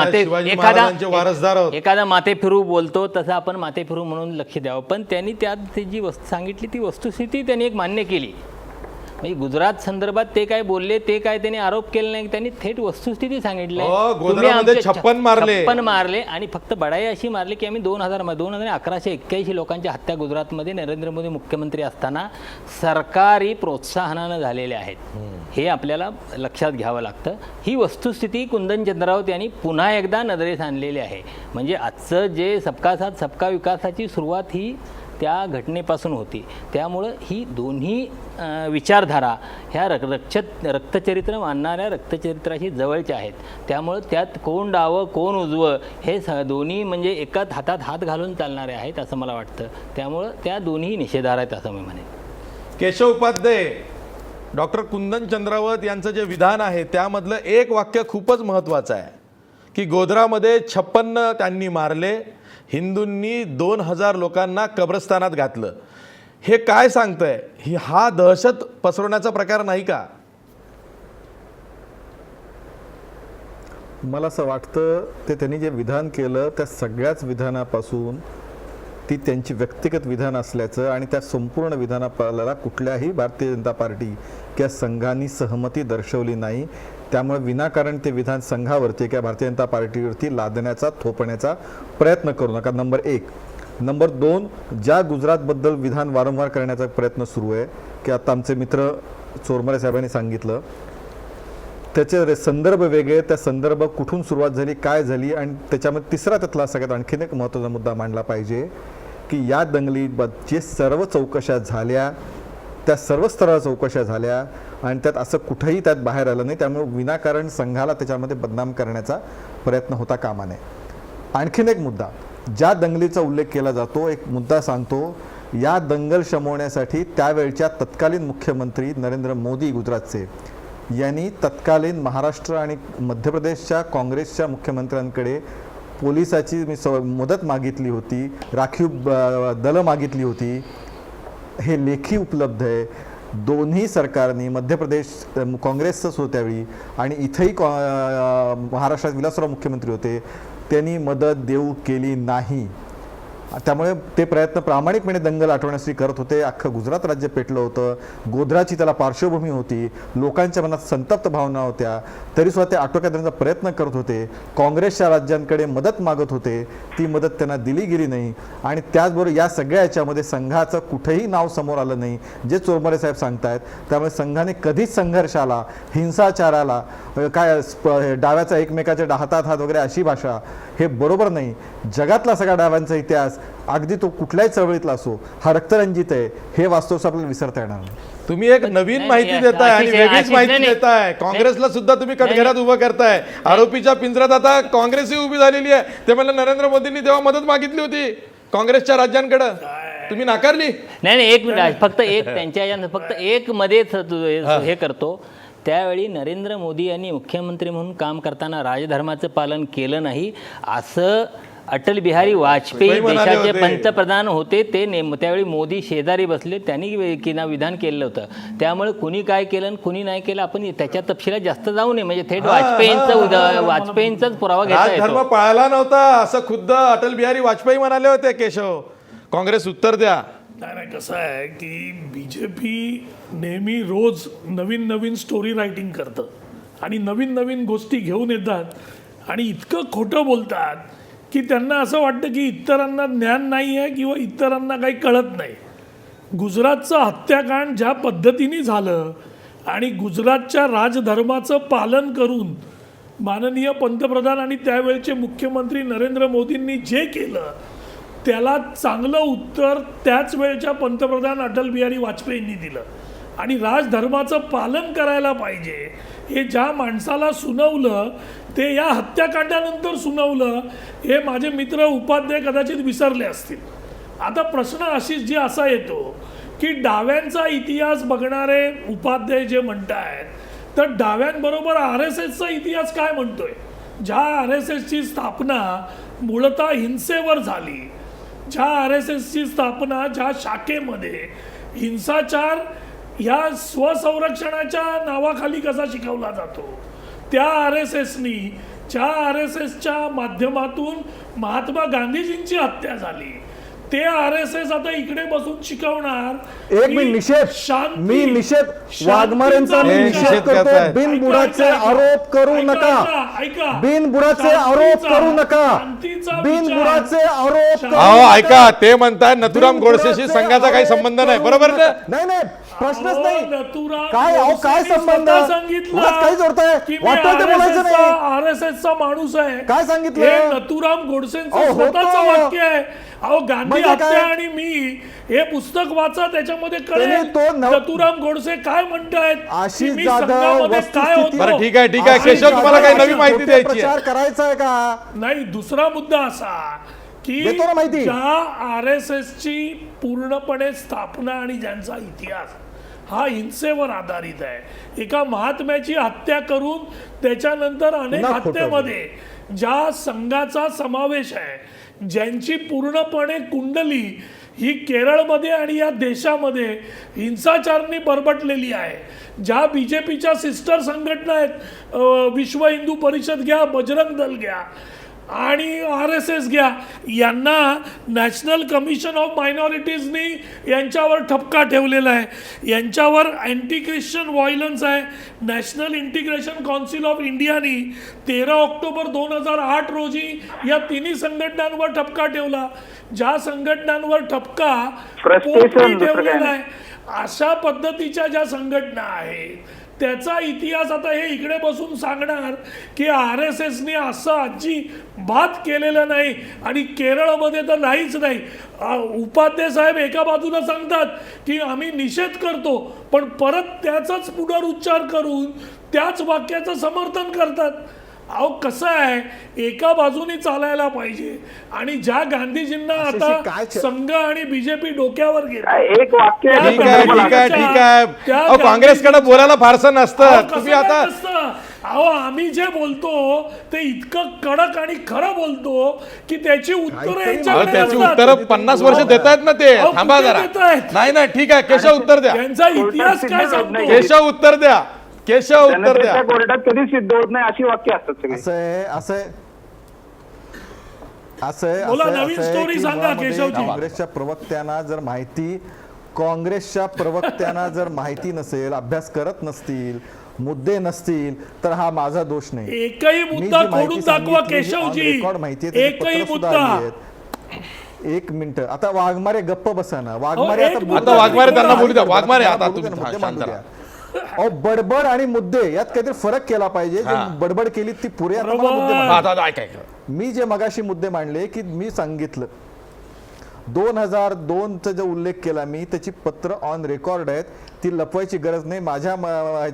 Speaker 7: माते फिरू बोलतो तसं आपण माते फिरू म्हणून लक्ष द्यावं. पण त्यांनी त्यात जी सांगितली ती वस्तुस्थिती त्यांनी एक मान्य केली. म्हणजे गुजरात संदर्भात ते काय बोलले ते काय त्यांनी आरोप केले नाही, त्यांनी थेट वस्तुस्थिती सांगितली.
Speaker 2: 56
Speaker 7: मारले आणि फक्त बडाई अशी मारली की आम्ही 1181 लोकांच्या हत्या गुजरातमध्ये नरेंद्र मोदी मुख्यमंत्री असताना सरकारी प्रोत्साहनानं झालेल्या आहेत. हे आपल्याला लक्षात घ्यावं लागतं. ही वस्तुस्थिती कुंदन चंद्रावत यांनी पुन्हा एकदा नजरेस आणलेली आहे. म्हणजे आजचं जे सबका साथ सबका विकासाची सुरुवात ही त्या घटनेपासून होती. त्यामुळं ही दोन्ही विचारधारा ह्या रक्तचरित्र मानणाऱ्या रक्तचरित्राशी जवळच्या आहेत. त्यामुळं त्यात कोण डावं कोण उजवं हे दोन्ही म्हणजे एकाच हातात हात घालून चालणारे आहेत असं मला वाटतं. त्यामुळं त्या दोन्ही निषेधार्ह आहेत असं मी म्हणेन.
Speaker 2: केशव उपाध्ये, डॉक्टर कुंदन चंद्रावत यांचं जे विधान आहे त्यामधलं एक वाक्य खूपच महत्त्वाचं आहे की गोध्रामध्ये 56 त्यांनी मारले, हिंदूंनी 2000 लोकांना कब्रस्तानात घातलं. हे काय सांगतंय? हा दहशत पसरवण्याचा प्रकार नाही का?
Speaker 6: मला असं वाटतं ते त्यांनी जे विधान केलं त्या सगळ्याच विधानापासून ती त्यांची व्यक्तिगत विधान असल्याचं आणि त्या संपूर्ण विधानाला कुठल्याही भारतीय जनता पार्टी किंवा संघाने सहमती दर्शवली नाही. त्यामुळे विनाकारण ते विधान संघावरती किंवा भारतीय जनता पार्टीवरती लादण्याचा थोपण्याचा प्रयत्न करू नका. नंबर 1. नंबर 2, ज्या गुजरातबद्दल विधान वारंवार करण्याचा प्रयत्न सुरू आहे की आता आमचे मित्र चोरमरे साहेबांनी सांगितलं त्याचे संदर्भ वेगळे, त्या संदर्भ कुठून सुरुवात झाली काय झाली आणि त्याच्यामध्ये तिसरा त्यातला सगळ्यात आणखीन एक महत्त्वाचा मुद्दा मांडला पाहिजे की या दंगलीत जे सर्व चौकशा झाल्या त्या सर्व स्तरावर चौकशा झाल्या आणि त्यात असं कुठंही त्यात बाहेर आलं नाही. त्यामुळे विनाकारण संघाला त्याच्यामध्ये बदनाम करण्याचा प्रयत्न होता कामा नये. आणखीन एक मुद्दा ज्या दंगलीचा उल्लेख केला जातो, एक मुद्दा सांगतो, या दंगल शमवण्यासाठी त्यावेळच्या तत्कालीन मुख्यमंत्री नरेंद्र मोदी गुजरातचे यांनी तत्कालीन महाराष्ट्र आणि मध्य प्रदेशच्या काँग्रेसच्या मुख्यमंत्र्यांकडे पोलिसाची मदत मागितली होती, राखीव दलं मागितली होती. हे लेखी उपलब्ध आहे. दोन्ही सरकारनी मध्य प्रदेश काँग्रेसचंच होतं त्यावेळी आणि इथंही महाराष्ट्रात विलासराव मुख्यमंत्री होते, त्यांनी मदत देऊ केली नाही. त्यामुळे ते प्रयत्न प्रामाणिकपणे दंगल आठवण्यासाठी करत होते. अख्खं गुजरात राज्य पेटलं होतं. गोध्राची त्याला पार्श्वभूमी होती, लोकांच्या मनात संतप्त भावना होत्या, तरीसुद्धा ते आटोक्यात आणण्याचा प्रयत्न करत होते. काँग्रेसच्या राज्यांकडे मदत मागत होते, ती मदत त्यांना दिली गेली नाही. आणि त्याचबरोबर या सगळ्या याच्यामध्ये संघाचं कुठेही नाव समोर आलं नाही जे चोरमरे साहेब सांगतायत. त्यामुळे संघाने कधीच संघर्षाला, हिंसाचाराला, काय डाव्याचा एकमेकाच्या हातात हात वगैरे अशी भाषा हे बरोबर नाही. जगातला सगळा डाव्यांचा इतिहास अगदी तो कुठल्याही चळवळीतला असो हा रक्तरंजित आहे. हे वास्तव आपल्याला विसरता येणार नाही.
Speaker 2: तुम्ही एक नवीन माहिती देताय आणि वेगळीच माहिती देताय. काँग्रेसला सुद्धा तुम्ही कटघऱ्यात उभं करताय. आरोपीच्या पिंजऱ्यात आता काँग्रेसही उभी झालेली आहे. ते म्हणलं नरेंद्र मोदींनी तेव्हा मदत मागितली होती काँग्रेसच्या राज्यांकडे, तुम्ही नाकारली.
Speaker 7: नाही एक मिनिट, फक्त एक त्यांच्या फक्त एक मध्येच हे करतो. त्यावेळी नरेंद्र मोदी यांनी मुख्यमंत्री म्हणून काम करताना राजधर्माचं पालन केलं नाही असं अटल बिहारी वाजपेयी देशाचे पंतप्रधान होते. ते त्यावेळी मोदी शेजारी बसले, त्यांनी विधान केलं होतं. त्यामुळे कुणी काय केलं आणि कुणी नाही केलं आपण त्याच्या तपशिलात जास्त जाऊ नये. म्हणजे थेट वाजपेयींचाच पुरावा घेता येतो.
Speaker 2: धर्म पाळला नव्हता असं खुद्द अटल बिहारी वाजपेयी म्हणाले होते. केशव, काँग्रेस उत्तर द्या.
Speaker 8: नाही कसं आहे की BJP नेहमी रोज नवीन नवीन स्टोरी रायटिंग करतं आणि नवीन नवीन गोष्टी घेऊन येतात आणि इतकं खोटं बोलतात की त्यांना असं वाटतं की इतरांना ज्ञान नाही आहे किंवा इतरांना काही कळत नाही. गुजरातचं हत्याकांड ज्या पद्धतीने झालं आणि गुजरातच्या राजधर्माचं पालन करून माननीय पंतप्रधान आणि त्यावेळचे मुख्यमंत्री नरेंद्र मोदींनी जे केलं त्याला चांगलं उत्तर त्याच वेळच्या पंतप्रधान अटल बिहारी वाजपेयींनी दिलं. आणि राजधर्माचं पालन करायला पाहिजे हे ज्या माणसाला सुनावलं ते या हत्याकांडानंतर सुनावलं हे माझे मित्र उपाध्याय कदाचित विसरले असतील. आता प्रश्न आशिष जी असा येतो की डाव्यांचा इतिहास बघणारे उपाध्याय जे म्हणतायत तर डाव्यांबरोबर RSSचा इतिहास काय म्हणतोय. ज्या RSSची स्थापना मूळतः हिंसेवर झाली, ज्या RSSची स्थापना ज्या शाखेमध्ये हिंसाचार या स्वसंरक्षणाच्या नावाखाली कसा शिकवला जातो, त्या RSSनी ज्या RSSच्या माध्यमातून महात्मा गांधीजींची हत्या झाली ते RSS आता इकडे बसून शिकवणार.
Speaker 6: एक मी निषेध वाघमारेंचा निषेध करतो. बिनबुडाचे आरोप करू नका, बिनबुडाचे आरोप करू नका, बिनबुडाचे आरोप.
Speaker 2: ऐका, ते म्हणतात नथुराम गोडसेशी संघाचा काही संबंध नाही, बरोबर ना?
Speaker 6: नाही प्रश्नच
Speaker 8: अहो,
Speaker 6: नाही.
Speaker 8: नथुराम
Speaker 6: काय अहो काय
Speaker 8: गोडसेंनी
Speaker 6: संबंध
Speaker 8: स्वतः सांगितलं
Speaker 6: उगाच काही जोडताय
Speaker 8: की मी
Speaker 6: वाटतं ते बोलायचं नाही.
Speaker 8: RSSचा माणूस आहे.
Speaker 6: काय सांगितलं?
Speaker 8: हे नथुराम गोडसेंचं
Speaker 6: अहो, होतं.
Speaker 8: स्वतःचं वाक्य आहे. अहो गांधी
Speaker 6: म्हणजे
Speaker 8: हत्या
Speaker 6: काय?
Speaker 8: आणि मी हे पुस्तक वाचा, त्याच्यामध्ये
Speaker 6: त्यांनी
Speaker 8: कळेल
Speaker 6: तो
Speaker 8: नथुराम गोडसे काय म्हणतायत की
Speaker 6: आशिष
Speaker 8: मी
Speaker 6: जाधव
Speaker 8: संघामध्ये काय
Speaker 6: वस्तुस्थिती-
Speaker 8: होतो.
Speaker 2: बरं ठीक आहे ठीक आहे
Speaker 6: आशिष
Speaker 2: केशव तुम्हाला काही
Speaker 6: जाधव
Speaker 2: नवी माहिती
Speaker 6: खोटे
Speaker 2: द्यायची आहे
Speaker 6: प्रचार करायचा आहे का?
Speaker 8: नाही, दुसरा मुद्दा असा की
Speaker 6: देतो ना माहिती.
Speaker 8: ज्या RSSची पूर्णपणे स्थापना आणि ज्यांचा इतिहास हा हिंसेवर आधारित आहे, एका महात्म्याची हत्या करून त्याच्यानंतर अनेक
Speaker 6: पुन्हा खोटं.
Speaker 8: हत्येमध्ये ज्या संघाचा समावेश आहे, ज्यांची पूर्णपणे कुंडली ही केरळमध्ये आणि या देशामध्ये हिंसाचाराने बरबटलेली आहे, ज्या BJPच्या सिस्टर संघटना आहेत, विश्व हिंदू परिषद घ्या, बजरंग दल घ्या आणि RSS घ्या, यांना नॅशनल कमिशन ऑफ मायनॉरिटीजनी यांच्यावर ठपका ठेवलेला आहे, यांच्यावर अँटी ख्रिश्चन व्हायलन्स आहे. नॅशनल इंटिग्रेशन काउन्सिल ऑफ इंडियानी 13 ऑक्टोबर 2008 रोजी या तिन्ही संघटनांवर ठपका ठेवला. ज्या संघटनांवर ठपका
Speaker 5: Frustration,
Speaker 8: पोटरी
Speaker 5: दुसरं काय
Speaker 8: ठेवलेला
Speaker 5: नाही.
Speaker 8: आहे, अशा पद्धतीच्या ज्या संघटना आहेत त्याचा इतिहास आता हे इकडे बसून सांगणार की RSSने असं अजिबात केलेलं नाही आणि केरळमध्ये तर नाहीच नाही. उपाध्याय साहेब एका बाजूला सांगतात की आम्ही निषेध करतो, पण परत त्याचाच पुनरुच्चार करून त्याच वाक्याचं समर्थन करतात. अहो कसं आहे, एका बाजूनी चालायला पाहिजे. आणि ज्या गांधीजींना
Speaker 6: अशी
Speaker 8: आता
Speaker 6: काय
Speaker 8: संघ आणि BJP डोक्यावर घेत
Speaker 5: एक वाक्य आहे.
Speaker 2: ठीक आहे ठीक आहे ठीक आहे
Speaker 8: त्या
Speaker 2: अहो काँग्रेसकडे बोलायला फारसं नसतं. तुम्ही आता
Speaker 8: अहो आम्ही जे बोलतो ते इतकं कडक आणि खरं बोलतो की त्याची उत्तरं
Speaker 6: काहीतरी
Speaker 8: यांच्याकडे
Speaker 2: त्याची
Speaker 8: असतात.
Speaker 2: उत्तरं 50 वर्ष देत आहेत ना ते.
Speaker 8: अहो,
Speaker 2: थांबा
Speaker 8: कुठे
Speaker 2: जरा.
Speaker 8: देतायत?
Speaker 2: नाही नाही ठीक आहे केशव उत्तर द्या.
Speaker 8: यांचा इतिहास काय सांगतो?
Speaker 2: केशव उत्तर द्या. केशव उत्तर द्या.
Speaker 5: जनतेच्या कोर्टात कधीच सिद्ध होत नाही अशी वाक्य असतात सगळी.
Speaker 6: असं आहे असं आहे असं आहे
Speaker 8: बोला,
Speaker 6: असं आहे,
Speaker 8: नवीन
Speaker 6: असं आहे
Speaker 8: स्टोरी
Speaker 6: की
Speaker 8: सांगा,
Speaker 6: मुळामध्ये
Speaker 8: केशवजी.
Speaker 6: काँग्रेसच्या प्रवक्त्यांना जर माहिती नसेल, अभ्यास करत नसतील, मुद्दे नसतील, तर हा माझा दोष नाही.
Speaker 8: एकही
Speaker 6: मी
Speaker 8: मुद्दा
Speaker 6: जी माहिती
Speaker 8: खोडून दाखवा
Speaker 6: सांगितली, जी on
Speaker 8: केशवजी.
Speaker 6: record माहिती आहे, त्याची
Speaker 8: एकही
Speaker 6: पत्रं सुद्धा
Speaker 8: मुद्दा.
Speaker 6: आली आहेत. एक मिनिट, आता वाघमारे गप्प बसा ना. वाघमारे
Speaker 8: एक
Speaker 6: आता
Speaker 8: मुद्दा
Speaker 2: आता वाघमारे
Speaker 8: बोला.
Speaker 2: त्यांना बोलू द्या. वाघमारे आता
Speaker 6: बोलू द्या,
Speaker 2: तुम्ही
Speaker 6: मुद्दे
Speaker 2: शांत
Speaker 6: मांडू
Speaker 2: राहा.
Speaker 6: द्या. अहो बडबड आणि मुद्दे यात काहीतरी फरक केला पाहिजे. जे
Speaker 2: हा.
Speaker 6: बडबड केली ती पुरे. आता मला मुद्दे
Speaker 8: बरोबर.
Speaker 6: मांडू.
Speaker 2: आता ऐका ऐका.
Speaker 6: मी जे मगाशी मुद्दे मांडले की मी सांगितलं 2002चा जो उल्लेख केला मी, त्याची पत्र ऑन रेकॉर्ड आहेत, ती लपवायची गरज नाही. माझ्या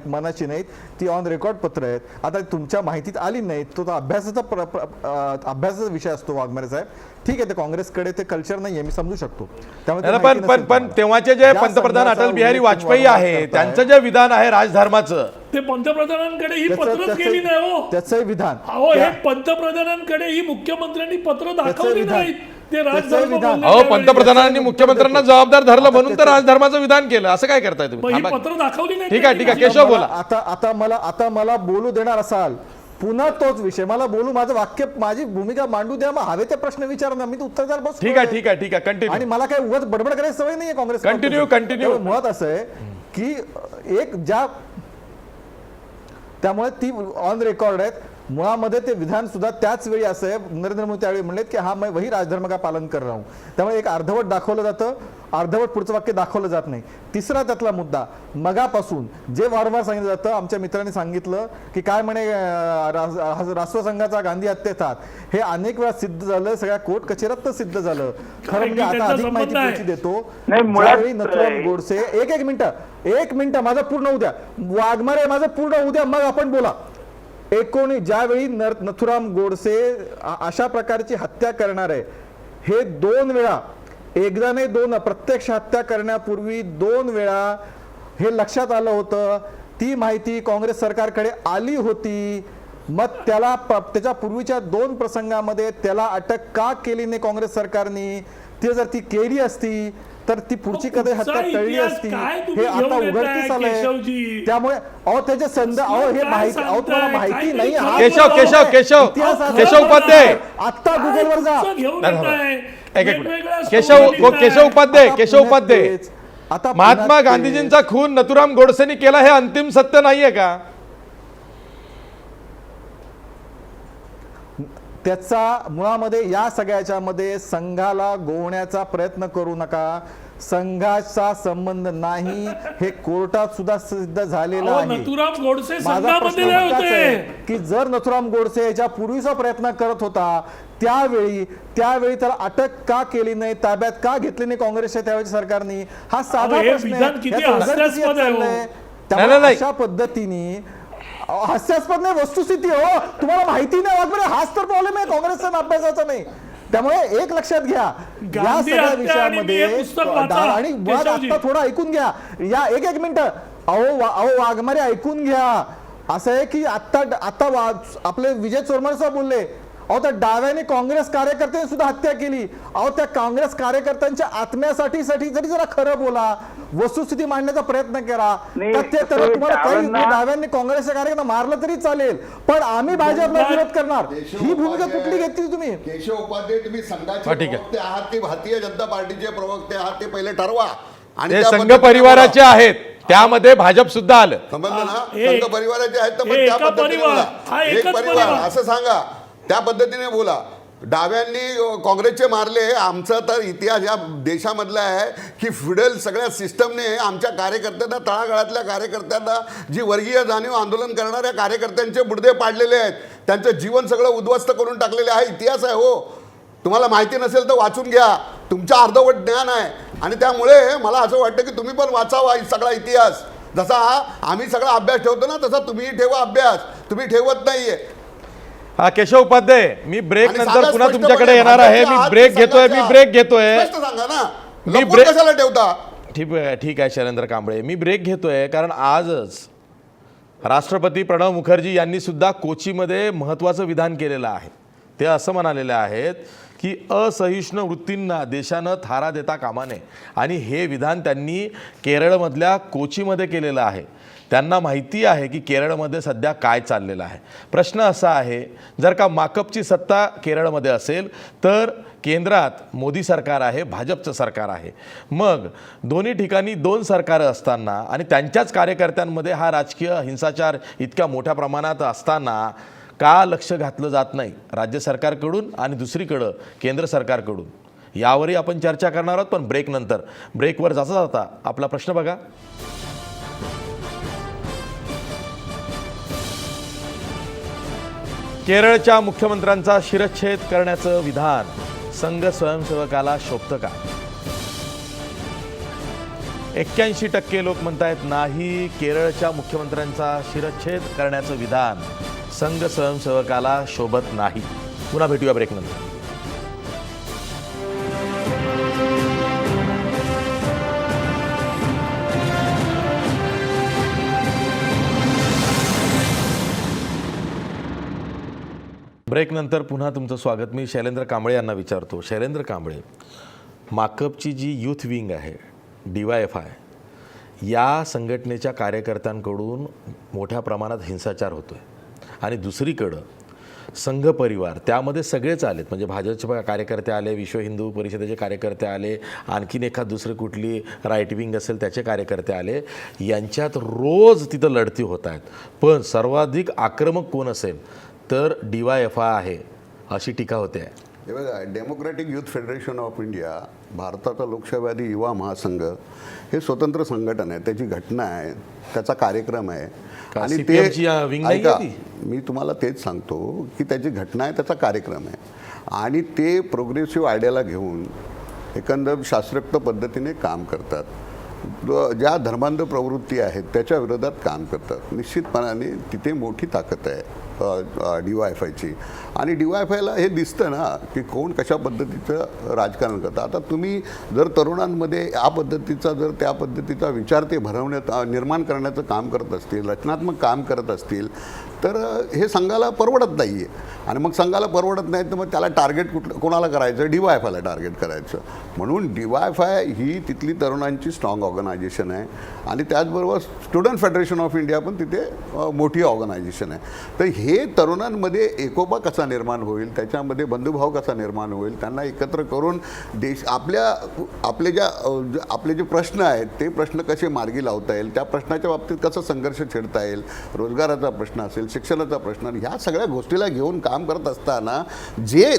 Speaker 6: मनाची नाहीत, ती ऑन रेकॉर्ड पत्र आहेत. आता तुमच्या माहितीत आली नाहीत, तो अभ्यासाचा विषय असतो वाघमारे साहेब. ठीक आहे, ते काँग्रेसकडे ते कल्चर नाहीये, मी समजू शकतो. त्यामुळे ते
Speaker 2: नाही,
Speaker 6: माहिती
Speaker 2: पण
Speaker 6: नसेल
Speaker 2: पण
Speaker 6: तुम्हाला.
Speaker 2: तेव्हाचे जे
Speaker 6: ज्या
Speaker 2: पंतप्रधान
Speaker 6: संघाचा
Speaker 2: अटल बिहारी
Speaker 6: उल्लेख
Speaker 2: वाजपेयी
Speaker 6: तुम्ही
Speaker 2: आहे
Speaker 6: करताय,
Speaker 2: त्यांचं जे विधान आहे राजधर्माचं,
Speaker 8: ते पंतप्रधानांकडे ही
Speaker 6: त्याचं-
Speaker 8: पत्रच
Speaker 6: त्याचं-
Speaker 8: केली नाही हो.
Speaker 6: त्याचंही विधान
Speaker 8: अहो हे
Speaker 6: त्या-
Speaker 8: पंतप्रधानांकडे ही मुख्यमंत्र्यांनी पत्र दाखवली
Speaker 6: विधान.
Speaker 8: नाहीत. ते
Speaker 6: त्याचं
Speaker 8: राजधर्म
Speaker 6: विधान.
Speaker 8: बोलले
Speaker 2: अहो
Speaker 8: त्यावेळी.
Speaker 2: पंतप्रधानांनी मुख्यमंत्र्यांना जबाबदार धरलं म्हणून तर
Speaker 6: त्याचं-
Speaker 2: राजधर्माचं विधान केलं. असं काय करताय
Speaker 8: मग
Speaker 2: तुम्ही?
Speaker 8: ही
Speaker 2: थांबा.
Speaker 8: पत्र दाखवली नाही
Speaker 2: ठीक आहे ठीक आहे
Speaker 8: त्यांनी.
Speaker 2: केशव बोला.
Speaker 6: आता मला बोलू देणार असाल, पुन्हा तोच विषय मला बोलू, माझं वाक्य, माझी भूमिका मांडू द्या. मग हवे ते प्रश्न विचार ना, मी तर उत्तर द्यायला बसलोय.
Speaker 2: ठीक आहे ठीक आहे ठीक आहे
Speaker 6: आणि
Speaker 2: कंटिन्यू.
Speaker 6: मला काय उगाच बडबड करायची सवय नाहीये काँग्रेस.
Speaker 2: Continue.
Speaker 6: मुळात असं आहे की एक ज्या, त्यामुळे ती ऑन रेकॉर्ड आहेत. मुळामध्ये ते विधान सुद्धा त्याच वेळी असं आहे, नरेंद्र मोदी त्यावेळी म्हणलेत की हा मैं वही राजधर्म का पालन कर रहा हूं. त्यामुळे एक अर्धवट दाखवलं जातं, अर्धवट पुढचं वाक्य दाखवलं जात नाही. तिसरा त्यातला मुद्दा, मगापासून जे वारंवार सांगितलं जातं, आमच्या मित्रांनी सांगितलं की काय म्हणे राष्ट्रसंघाचा गांधी हत्येतात, हे अनेक वेळा सिद्ध झालं, सगळ्या कोर्ट कचेऱ्यात सिद्ध झालं. खरं म्हणजे आता
Speaker 8: त्याचा
Speaker 6: अधिक माहिती
Speaker 8: संबंध आहे.
Speaker 6: त्याची देतो.
Speaker 5: नाही, मुळात-
Speaker 6: ज्यावेळी नथुराम गोडसे, एक मिनिट माझं पूर्ण होऊ द्या. वाघमारे माझं पूर्ण होऊ द्या, मग आपण बोला. ज्यावेळी नथुराम गोडसे अशा प्रकारची हत्या करणार आहे, हे 2 वेळा, एकदा नाही 2, प्रत्यक्ष हत्या करण्यापूर्वी 2 वेळा हे लक्षात आलं होतं. ती माहिती काँग्रेस सरकारकडे आली होती. मग त्याला त्याच्या पूर्वीच्या 2 प्रसंगामध्ये त्याला अटक का केली नाही काँग्रेस सरकारने? ते जर ती केली असती तर ती पुढची कधी
Speaker 8: पुढचा
Speaker 6: हत्या टळली
Speaker 8: इतिहास
Speaker 6: असती.
Speaker 8: काय तुम्ही
Speaker 6: हे आता
Speaker 8: घेऊन येताय,
Speaker 6: उघडकीस आलंय.
Speaker 8: केशवजी?
Speaker 6: त्यामुळे त्याचे संद हे
Speaker 8: काय
Speaker 6: माहिती, तुम्हाला
Speaker 8: सांगताय?
Speaker 6: माहिती
Speaker 8: काहीतरी
Speaker 6: नाही. हा
Speaker 2: केशव केशव केशव
Speaker 6: इतिहास आहे.
Speaker 2: केशव उपाध्याय.
Speaker 6: आत्ता गुगलवर जा.
Speaker 8: पुढचं घेऊन
Speaker 2: नाही,
Speaker 8: येताय.
Speaker 2: एक मिनिट.
Speaker 8: वेगवेगळ्या
Speaker 2: केशव
Speaker 8: स्टोरी लिहिताय.
Speaker 2: केशव उपाध्याय
Speaker 6: आता
Speaker 2: केशव
Speaker 6: पुण्यात
Speaker 2: उपाध्याय
Speaker 6: तेच. आता
Speaker 2: महात्मा
Speaker 6: पुण्यात
Speaker 2: गांधीजींचा खून नथुराम गोडसेनी केला हे अंतिम सत्य नाहीये का?
Speaker 6: त्याचा मुळामध्ये या सगळ्याच्यामध्ये संघाला गोवण्याचा प्रयत्न करू नका. संघाचा संबंध नाही हे कोर्टात सुद्धा सिद्ध झालेलं आहे.
Speaker 8: नथुराम गोडसे
Speaker 6: माझा प्रश्न
Speaker 8: संघामध्ये
Speaker 6: एकटाच
Speaker 8: होते
Speaker 6: आहे की जर नथुराम गोडसे याच्या पूर्वीचा प्रयत्न करत होता त्यावेळी त्याला अटक का केली नाही, ताब्यात का घेतली नाही काँग्रेसच्या त्यावेळेच्या सरकारने, हा साधा
Speaker 8: हे
Speaker 6: प्रश्न
Speaker 8: विधान
Speaker 6: आहे.
Speaker 8: किती
Speaker 6: याचं उदाहरण
Speaker 8: हास्यास्पद
Speaker 6: किती
Speaker 8: आहे हो.
Speaker 6: चाललंय?
Speaker 2: नाही,
Speaker 6: त्यामुळे
Speaker 2: नाही.
Speaker 6: अशा पद्धतीने हास्यास्पद नाही, वस्तुस्थिती हो. तुम्हाला माहिती नाही वाघमारे, हाच तर प्रॉब्लेम आहे काँग्रेसचा आणि अभ्यासाचा नाही. त्यामुळे एक लक्षात घ्या, या
Speaker 8: गांधी
Speaker 6: सगळ्या
Speaker 8: हत्या आणि मी
Speaker 6: विषयामध्ये
Speaker 8: हे पुस्तक वाचा,
Speaker 6: आणि मुळात
Speaker 8: केशवजी.
Speaker 6: आता थोडं ऐकून घ्या, या एक मिनिट. अहो वाघमारे ऐकून घ्या. असं आहे की आता आपले विजय चोरमारे साहेब बोलले, अहो त्या डाव्याने काँग्रेस कार्यकर्त्यांनी सुद्धा हत्या केली. अहो त्या काँग्रेस कार्यकर्त्यांच्या आत्म्यासाठी जरी जरा खरं बोला, वस्तुस्थिती मांडण्याचा प्रयत्न करा.
Speaker 5: नाही,
Speaker 6: तथ्य तर तुम्हाला काही
Speaker 5: डाव्यांना-
Speaker 6: डाव्यांनी काँग्रेसच्या कार्यकर्त्यांना मारलं तरी चालेल, पण आम्ही भाजपला विरोध करणार. ही भूमिका कुठली घेतली तुम्ही?
Speaker 3: केशव उपाध्याय, तुम्ही संघाचे
Speaker 2: ठीक आहे.
Speaker 3: प्रवक्ते आहात, ते भारतीय जनता पार्टीचे प्रवक्ते आहात, ते पहिले ठरवा. आणि
Speaker 2: ते
Speaker 3: त्या
Speaker 2: संघ
Speaker 3: पद्धतीने
Speaker 2: परिवाराचे आहेत, त्यामध्ये भाजप सुद्धा आलं.
Speaker 3: समजलं ना?
Speaker 8: हे-
Speaker 3: संघ परिवाराचे आहेत तर मग
Speaker 8: हे
Speaker 3: त्या
Speaker 8: एका
Speaker 3: पद्धतीने
Speaker 8: परिवार,
Speaker 3: बोला.
Speaker 8: हा
Speaker 3: एक
Speaker 8: एकच
Speaker 3: परिवार
Speaker 8: परिवार.
Speaker 3: असं सांगा, त्या पद्धतीने बोला. डाव्यांनी काँग्रेसचे मारले, आमचा तर इतिहास या देशामधला आहे की फिडेल सगळ्या सिस्टमने आमच्या कार्यकर्त्यांना, तळागाळातल्या कार्यकर्त्यांना, जी वर्गीय जाणीव आंदोलन करणाऱ्या कार्यकर्त्यांचे बुडदे पाडलेले आहेत, त्यांचं जीवन सगळं उद्ध्वस्त करून टाकलेले आहे. इतिहास आहे हो. तुम्हाला माहिती नसेल तर वाचून घ्या, तुमच्या अर्धवट ज्ञान आहे. आणि त्यामुळे मला असं वाटतं की तुम्ही पण वाचावा सगळा इतिहास. जसा आम्ही सगळा अभ्यास ठेवतो ना, तसा तुम्ही ठेवा अभ्यास. तुम्ही ठेवत नाहीये.
Speaker 2: हा केशव उपाध्याय, मी ब्रेक
Speaker 3: आणि
Speaker 2: नंतर
Speaker 3: सांगा
Speaker 2: पुन्हा
Speaker 3: स्पष्टपणे,
Speaker 2: तुमच्याकडे येणार आहे. मी
Speaker 3: भाजपच्या
Speaker 2: ब्रेक
Speaker 3: हात
Speaker 2: घेतोय
Speaker 3: संघाच्या- स्पष्ट सांगा ना,
Speaker 2: मी
Speaker 3: लपून
Speaker 2: ब्रेक-
Speaker 3: कशाला ठेवता?
Speaker 2: ठीक आहे शैलेंद्र कांबळे, मी ब्रेक घेतोय कारण आजच राष्ट्रपती प्रणव मुखर्जी यांनी सुद्धा कोचीमध्ये महत्त्वाचं विधान केलेलं आहे. ते असं म्हणालेले आहेत की असहिष्णू वृत्तींना देशानं थारा देता कामा नये. आणि हे विधान त्यांनी केरळमधल्या कोचीमध्ये केलेलं आहे. त्यांना माहिती आहे की केरळमध्ये सध्या काय चाललेलं आहे. प्रश्न असा आहे, जर का माकपची सत्ता केरळमध्ये असेल तर केंद्रात मोदी सरकार आहे, भाजपचं सरकार आहे. मग दोन्ही ठिकाणी दोन सरकारं असताना आणि त्यांच्याच कार्यकर्त्यांमध्ये हा राजकीय हिंसाचार इतक्या मोठ्या प्रमाणात असताना का लक्ष घातलं जात नाही राज्य सरकारकडून आणि दुसरीकडं केंद्र सरकारकडून, यावरही आपण चर्चा करणार आहोत. पण ब्रेक नंतर. ब्रेकवर जाता आपला प्रश्न बघा. केरळच्या मुख्यमंत्र्यांचा शिरच्छेद करण्याचं विधान संघ स्वयंसेवकाला शोभतं का? 81% लोक म्हणतायत नाही. केरळच्या मुख्यमंत्र्यांचा शिरच्छेद करण्याचं विधान संघ स्वयंसेवकाला शोभत नाही. पुन्हा भेटूया ब्रेक नंतर. ब्रेक नंतर पुन्हा तुमचं स्वागत. मी शैलेंद्र कांबळे यांना विचारतो. शैलेंद्र कांबळे, माकपची जी युथ विंग आहे DYFI, या संघटनेच्या कार्यकर्त्यांकडून मोठ्या प्रमाणात हिंसाचार होतो आहे. आणि दुसरीकडं संघ परिवार, त्यामध्ये सगळेच आलेत, म्हणजे भाजपचे कार्यकर्ते आले, विश्व हिंदू परिषदेचे कार्यकर्ते आले, आणखीन एखाद दुसरी कुठली राईट विंग असेल त्याचे कार्यकर्ते आले. यांच्यात रोज तिथं लढती होत आहेत. पण सर्वाधिक आक्रमक कोण असेल तर DYFI आहे, अशी टीका होते.
Speaker 3: हे बघा, democratic youth federation of India, भारताचा लोकशाहीवादी युवा महासंघ, हे स्वतंत्र संघटन आहे. त्याची घटना आहे, त्याचा कार्यक्रम आहे.
Speaker 2: का
Speaker 3: आणि
Speaker 2: CPM ची विंग नाही
Speaker 3: ऐका,
Speaker 2: आहे ती?
Speaker 3: मी तुम्हाला तेच सांगतो की त्याची घटना आहे, त्याचा कार्यक्रम आहे. आणि ते प्रोग्रेसिव्ह आयडियाला घेऊन एकंदर शास्त्रोक्त पद्धतीने काम करतात. ज्या धर्मांध प्रवृत्ती आहेत त्याच्या विरोधात काम करतात. निश्चितपणाने तिथे मोठी ताकद आहे DYFIची. आणि DYFIला हे दिसतं ना की कोण कशा पद्धतीचं राजकारण करतं. आता तुम्ही जर तरुणांमध्ये या पद्धतीचा, जर त्या पद्धतीचा विचार ते भरवण्यात, निर्माण करण्याचं काम करत असतील, रचनात्मक काम करत असतील, तर हे संघाला परवडत नाही आहे. आणि मग संघाला परवडत नाही तर मग त्याला टार्गेट कोणाला करायचं? DYFIला टार्गेट करायचं. म्हणून DYFI ही तिथली तरुणांची स्ट्रॉंग ऑर्गनायझेशन आहे. आणि त्याचबरोबर स्टुडंट फेडरेशन ऑफ इंडिया पण तिथे मोठी ऑर्गनायझेशन आहे. तर हे तरुणांमध्ये एकोपा कसा निर्माण होईल, त्याच्यामध्ये बंधुभाव कसा निर्माण होईल, त्यांना एकत्र करून देश आपले जे प्रश्न आहेत ते प्रश्न कसे मार्गी लावता येईल, त्या प्रश्नाच्या बाबतीत कसं संघर्ष छेडता येईल, रोजगाराचा प्रश्न असेल, शिक्षणाचा प्रश्न, ह्या सगळ्या गोष्टीला घेऊन काम करत असताना जे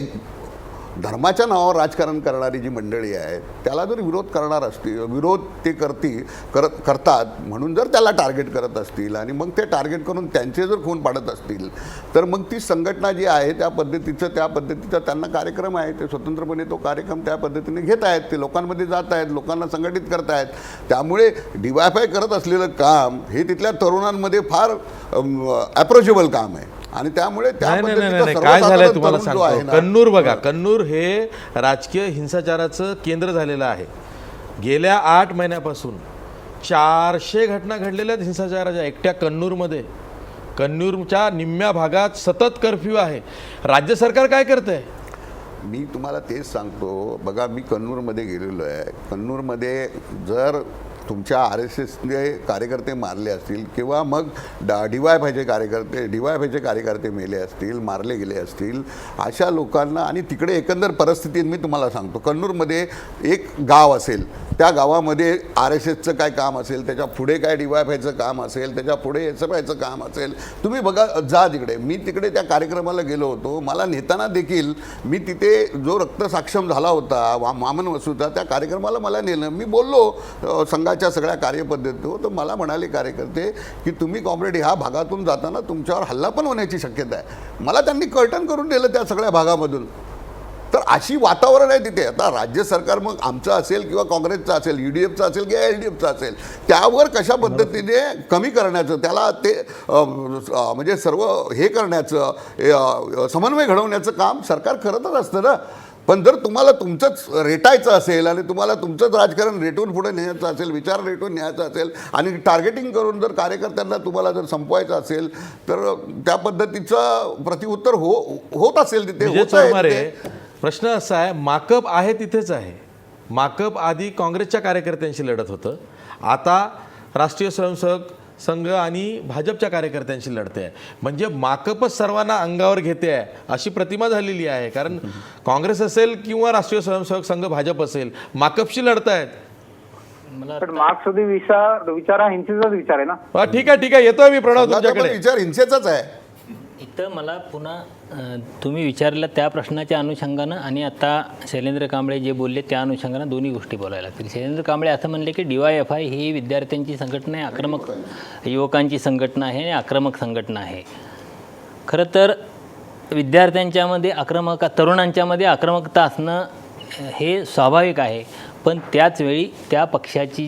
Speaker 3: धर्माच्या नावावर राजकारण करणारी जी मंडळी आहे त्याला जर विरोध करणार असतील, विरोध ते करतात म्हणून जर त्याला टार्गेट करत असतील आणि मग ते टार्गेट करून त्यांचे जर खून पाडत असतील, तर मग ती संघटना जी आहे त्या पद्धतीचा त्यांना कार्यक्रम आहे, ते स्वतंत्रपणे तो कार्यक्रम त्या पद्धतीने घेत आहेत, ते लोकांमध्ये जात आहेत, लोकांना संघटित करत आहेत. त्यामुळे DYFI करत असलेलं काम हे तिथल्या तरुणांमध्ये फार अप्रोचेबल काम आहे आणि त्यामुळे त्या
Speaker 2: नाही
Speaker 3: पद्धतीचा
Speaker 2: काय झालंय
Speaker 3: सर्वसाधारण
Speaker 2: तुम्हाला
Speaker 3: तरुण जो आहे
Speaker 2: सांगतो,
Speaker 3: ना,
Speaker 2: कन्नूर बघा, कन्नूर हे राजकीय हिंसाचाराचं केंद्र झालेलं आहे. गेल्या 8 महिन्यापासून 400 घटना घडलेल्या आहेत हिंसाचाराच्या एकट्या कन्नूरमध्ये. कन्नूरच्या निम्म्या भागात सतत कर्फ्यू आहे. राज्य सरकार काय करतंय?
Speaker 3: मी तुम्हाला तेच सांगतो. बघा, मी कन्नूरमध्ये गेलेलो आहे. कन्नूरमध्ये जर तुमच्या RSSने कार्यकर्ते मारले असतील किंवा मग DYFIचे कार्यकर्ते मेले असतील, मारले गेले असतील, अशा लोकांना, आणि तिकडे एकंदर परिस्थिती मी तुम्हाला सांगतो, कन्नूरमध्ये एक गाव असेल, त्या गावामध्ये RSSचं काय काम असेल, त्याच्या पुढे काय DYFIचं काम असेल, त्याच्या पुढे SFIचं काम असेल, तुम्ही बघा, जा तिकडे. मी तिकडे त्या कार्यक्रमाला गेलो होतो. मला नेताना देखील मी तिथे जो रक्तसाक्षम झाला होता वामन वसूचा, त्या कार्यक्रमाला मला नेलं. मी बोललो संघाच्या सगळ्या कार्यपद्धती, तर मला म्हणाले कार्यकर्ते की तुम्ही कॉम्रेड ह्या भागातून जाताना तुमच्यावर हल्ला पण होण्याची शक्यता आहे. मला त्यांनी कर्टन करून दिलं त्या सगळ्या भागामधून. तर अशी वातावरण आहे तिथे. आता राज्य सरकार मग आमचं असेल किंवा काँग्रेसचं असेल, UDFचं असेल किंवा LDFचं असेल, त्यावर कशा पद्धतीने कमी करण्याचं, त्याला ते म्हणजे सर्व हे करण्याचं, समन्वय घडवण्याचं काम सरकार करतच असतं ना. पण जर तुम्हाला तुमचंच रेटायचं असेल आणि तुम्हाला तुमचंच राजकारण रेटून पुढे न्यायचं असेल, विचार रेटून न्यायचा असेल आणि टार्गेटिंग करून जर कार्यकर्त्यांना तुम्हाला जर संपवायचं असेल, तर त्या पद्धतीचं प्रत्युत्तर होत असेल तिथे, होत आहे.
Speaker 2: प्रश्न असा आहे, माकप आहे तिथेच आहे. माकप आधी काँग्रेसच्या कार्यकर्त्यांशी लढत होतं, आता राष्ट्रीय स्वयंसेवक संघ आणि भाजपच्या कार्यकर्त्यांशी लढते आहे. म्हणजे माकपच सर्वांना अंगावर घेते आहे अशी प्रतिमा झालेली आहे. कारण काँग्रेस असेल किंवा राष्ट्रीय स्वयंसेवक संघ भाजप असेल, माकपशी लढतायत.
Speaker 5: पण मार्क्सवादी विचार हा हिंसेचाच विचार आहे ना.
Speaker 2: ठीक आहे, येतोय मी प्रणव तुमच्याकडे.
Speaker 3: विचार हिंसेचाच आहे.
Speaker 7: इथं मला पुन्हा तुम्ही विचारलं त्या प्रश्नाच्या अनुषंगानं आणि आता शैलेंद्र कांबळे जे बोलले त्या अनुषंगानं दोन्ही गोष्टी बोलायला लागतील. शैलेंद्र कांबळे असं म्हणले की DYFI ही विद्यार्थ्यांची संघटना आहे, आक्रमक युवकांची संघटना आहे आणि आक्रमक संघटना आहे. खरं तर विद्यार्थ्यांच्यामध्ये तरुणांच्यामध्ये आक्रमकता असणं हे स्वाभाविक आहे. पण त्याचवेळी त्या पक्षाची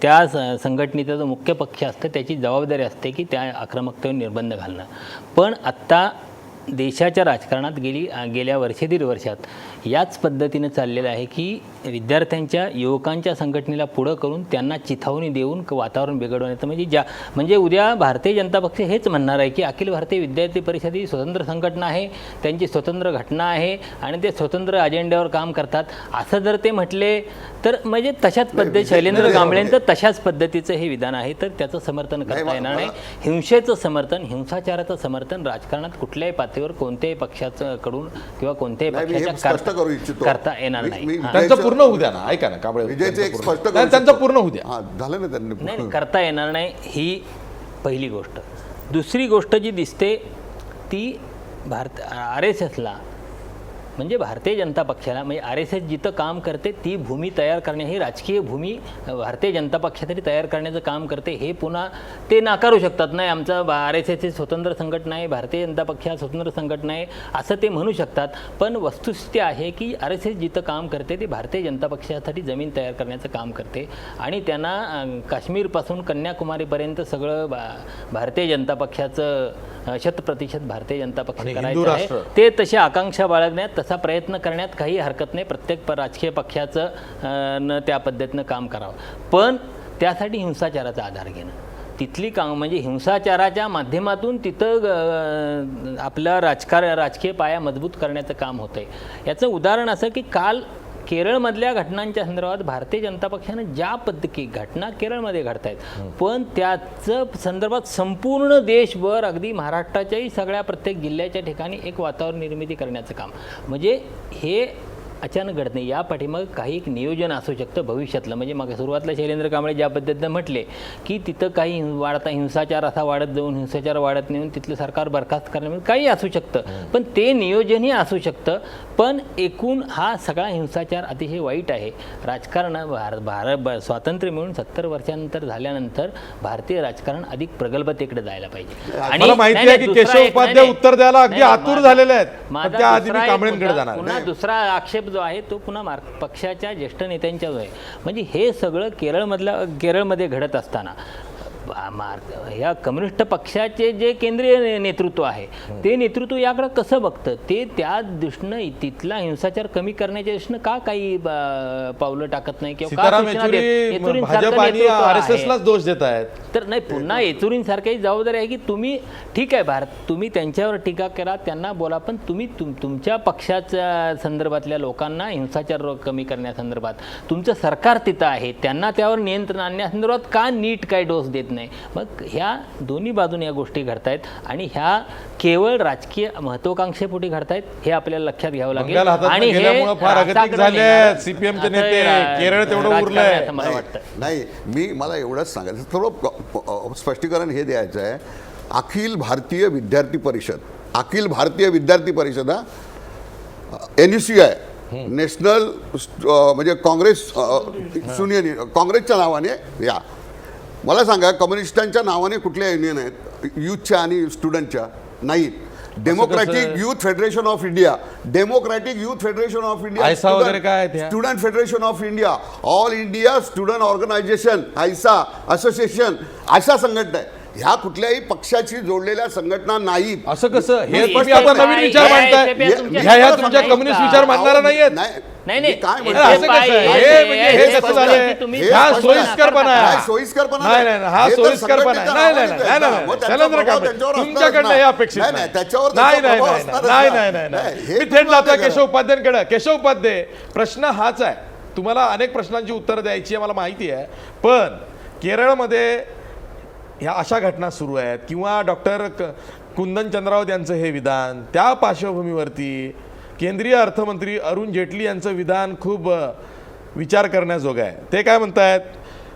Speaker 7: त्या संघटनेचा जो मुख्य पक्ष असतं त्याची जबाबदारी असते की त्या आक्रमकतेवर निर्बंध घालणं. पण आत्ता देशाच्या राजकारणात गेल्या वर्षे दीड वर्षात याच पद्धतीनं चाललेलं आहे की विद्यार्थ्यांच्या युवकांच्या संघटनेला पुढं करून त्यांना चिथावणी देऊन वातावरण बिघडवण्याचं, म्हणजे उद्या भारतीय जनता पक्ष हेच म्हणणार आहे की अखिल भारतीय विद्यार्थी परिषद ही स्वतंत्र संघटना आहे, त्यांची स्वतंत्र घटना आहे आणि ते स्वतंत्र अजेंड्यावर काम करतात. असं जर ते म्हटले तर म्हणजे तशाच पद्धती शैलेंद्र कांबळेंचं तशाच पद्धतीचं हे विधान आहे, तर त्याचं समर्थन करता येणार नाही. हिंसेचं समर्थन, हिंसाचाराचं समर्थन राजकारणात कुठल्याही पातळीवर कोणत्याही पक्षाचं कडून किंवा कोणत्याही पक्षाच्या करता येणार नाही.
Speaker 2: त्यांचं पूर्ण होऊ द्या ना, ऐका ना कांबळे, त्यांचं पूर्ण होऊ द्या.
Speaker 3: झालं ना त्यांनी.
Speaker 7: नाही, करता येणार नाही ही पहिली गोष्ट. दुसरी गोष्ट जी दिसते ती RSSला म्हणजे भारतीय जनता पक्षाला, म्हणजे RSS जिथं काम करते ती भूमी तयार करणे, ही राजकीय भूमी भारतीय जनता पक्षासाठी तयार करण्याचं काम करते. हे पुन्हा ते नाकारू शकतात. नाही, आमचा RSS ही स्वतंत्र संघटना आहे, भारतीय जनता पक्ष हा स्वतंत्र संघटना आहे असं ते म्हणू शकतात. पण वस्तुस्थिती आहे की RSS जिथं काम करते ते भारतीय जनता पक्षासाठी जमीन तयार करण्याचं काम करते आणि त्यांना काश्मीरपासून कन्याकुमारीपर्यंत सगळं भारतीय जनता पक्षाचं 100% भारतीय जनता पक्ष करायचं आहे. ते तशी आकांक्षा बाळगण्यात, तसा प्रयत्न करण्यात काही हरकत नाही. प्रत्येक राजकीय पक्षाचं त्या पद्धतीनं काम करावं. पण त्यासाठी हिंसाचाराचा आधार घेणं, तिथली म्हणजे हिंसाचाराच्या माध्यमातून तिथं आपला राजकीय पाया मजबूत करण्याचं काम होतं आहे. याचं उदाहरण असं की काल केरळमधल्या घटनांच्या संदर्भात भारतीय जनता पक्षानं ज्या पद्धती घटना केरळमध्ये घडत आहेत, पण त्याचं संदर्भात संपूर्ण देशभर अगदी महाराष्ट्राच्याही सगळ्या प्रत्येक जिल्ह्याच्या ठिकाणी एक वातावरण निर्मिती करण्याचं काम, म्हणजे हे अचानक घडत नाही. या पाठीमाग काही एक नियोजन असू शकतं भविष्यातलं. म्हणजे मग सुरुवातीला शैलेंद्र कांबळे ज्या पद्धतीनं म्हटले की तिथं काही वाढता हिंसाचार असा वाढत जाऊन हिंसाचार वाढत नेऊन तिथलं सरकार बरखास्त करण्यामध्ये काही असू शकतं, पण ते नियोजनही असू शकतं. पण एकूण हा सगळा हिंसाचार अतिशय वाईट आहे. राजकारण स्वातंत्र्य मिळून 70 वर्षानंतर झाल्यानंतर भारतीय राजकारण अधिक प्रगल्भतेकडे जायला पाहिजे.
Speaker 2: मला माहिती आहे की केशव उपाध्याय उत्तर द्यायला अगदी आतुर झालेले आहेत, पण त्या आधी मी कांबळेंकडे जाणार.
Speaker 7: पुन्हा दुसरा आक्षेप जो आहे तो पुन्हा पक्षाच्या ज्येष्ठ नेत्यांच्या जो आहे, म्हणजे हे सगळं केरळमध्ये घडत असताना ह्या कम्युनिस्ट पक्षाचे जे केंद्रीय नेतृत्व आहे ते नेतृत्व याकडे कसं बघतं, ते त्या दृष्टीनं तिथला हिंसाचार कमी करण्याच्या दृष्टीनं का काही पावलं टाकत नाही किंवा
Speaker 2: सीताराम येचुरी भाजप आणि आरएसएसलाच दोष देत आहेत.
Speaker 7: तर नाही, पुन्हा येचुरींसारखी जबाबदारी आहे की तुम्ही ठीक आहे तुम्ही त्यांच्यावर टीका करा, त्यांना बोला, पण तुम्ही तुमच्या पक्षाच्या संदर्भातल्या लोकांना हिंसाचार कमी करण्यासंदर्भात तुमचं सरकार तिथं आहे, त्यांना त्यावर नियंत्रण आणण्यासंदर्भात का नीट काय डोस देत नाही. मग ह्या दोन्ही बाजूने या गोष्टी घडतायत आणि ह्या केवळ राजकीय महत्वाकांक्षेपोटी घडतायत हे आपल्याला लक्षात घ्यावं लागेल. आणि हे
Speaker 2: फार अगतिक झाले सीपीएमचे नेते, केरळ तेवढं उरलंय
Speaker 7: मला वाटतं.
Speaker 3: नाही, मला एवढंच सांगायचं, थोडं स्पष्टीकरण हे द्यायचं आहे. अखिल भारतीय विद्यार्थी परिषद हा NUCI नॅशनल म्हणजे काँग्रेस युनियन, काँग्रेसच्या नावाने या. मला सांगा, कम्युनिस्टांच्या नावाने कुठल्या युनियन आहेत? युथच्या आणि स्टुडंटच्या नाहीत. Democratic youth federation of India,
Speaker 2: AISA वगैरे काय आहेत ह्या?
Speaker 3: Student federation of India, all India student organization, AISA association, अशा संघटना आहे. ह्या कुठल्याही पक्षाशी जोडलेल्या संघटना नाहीत.
Speaker 2: असं कसं? हे तुम्ही आता नवीन विचार मांडताय. ह्या तुमच्या कम्युनिस्ट विचार मांडणारा नाहीयेत.
Speaker 7: नाही
Speaker 3: काय
Speaker 2: असं कसं? हे कसं झालंय? हा सोयीस्करपणा आहे.
Speaker 3: सोयीस्करपणा
Speaker 2: नाही, हा सोयीस्करपणा आहे. नाही, शैलेंद्र कांबळे, तुमच्याकडनं हे अपेक्षित नाही. मी थेट जातोय केशव उपाध्यायांकडे. केशव उपाध्याय, प्रश्न हाच आहे. तुम्हाला अनेक प्रश्नांची उत्तरं द्यायची आहे मला माहिती आहे, पण केरळमध्ये ह्या अशा घटना सुरू आहेत किंवा डॉक्टर कुंदन चंद्रावत यांचं हे विधान, त्या पार्श्वभूमीवरती केंद्रीय अर्थमंत्री अरुण जेटली यांचं विधान खूप विचार करण्याजोगं आहे. ते काय म्हणतायत?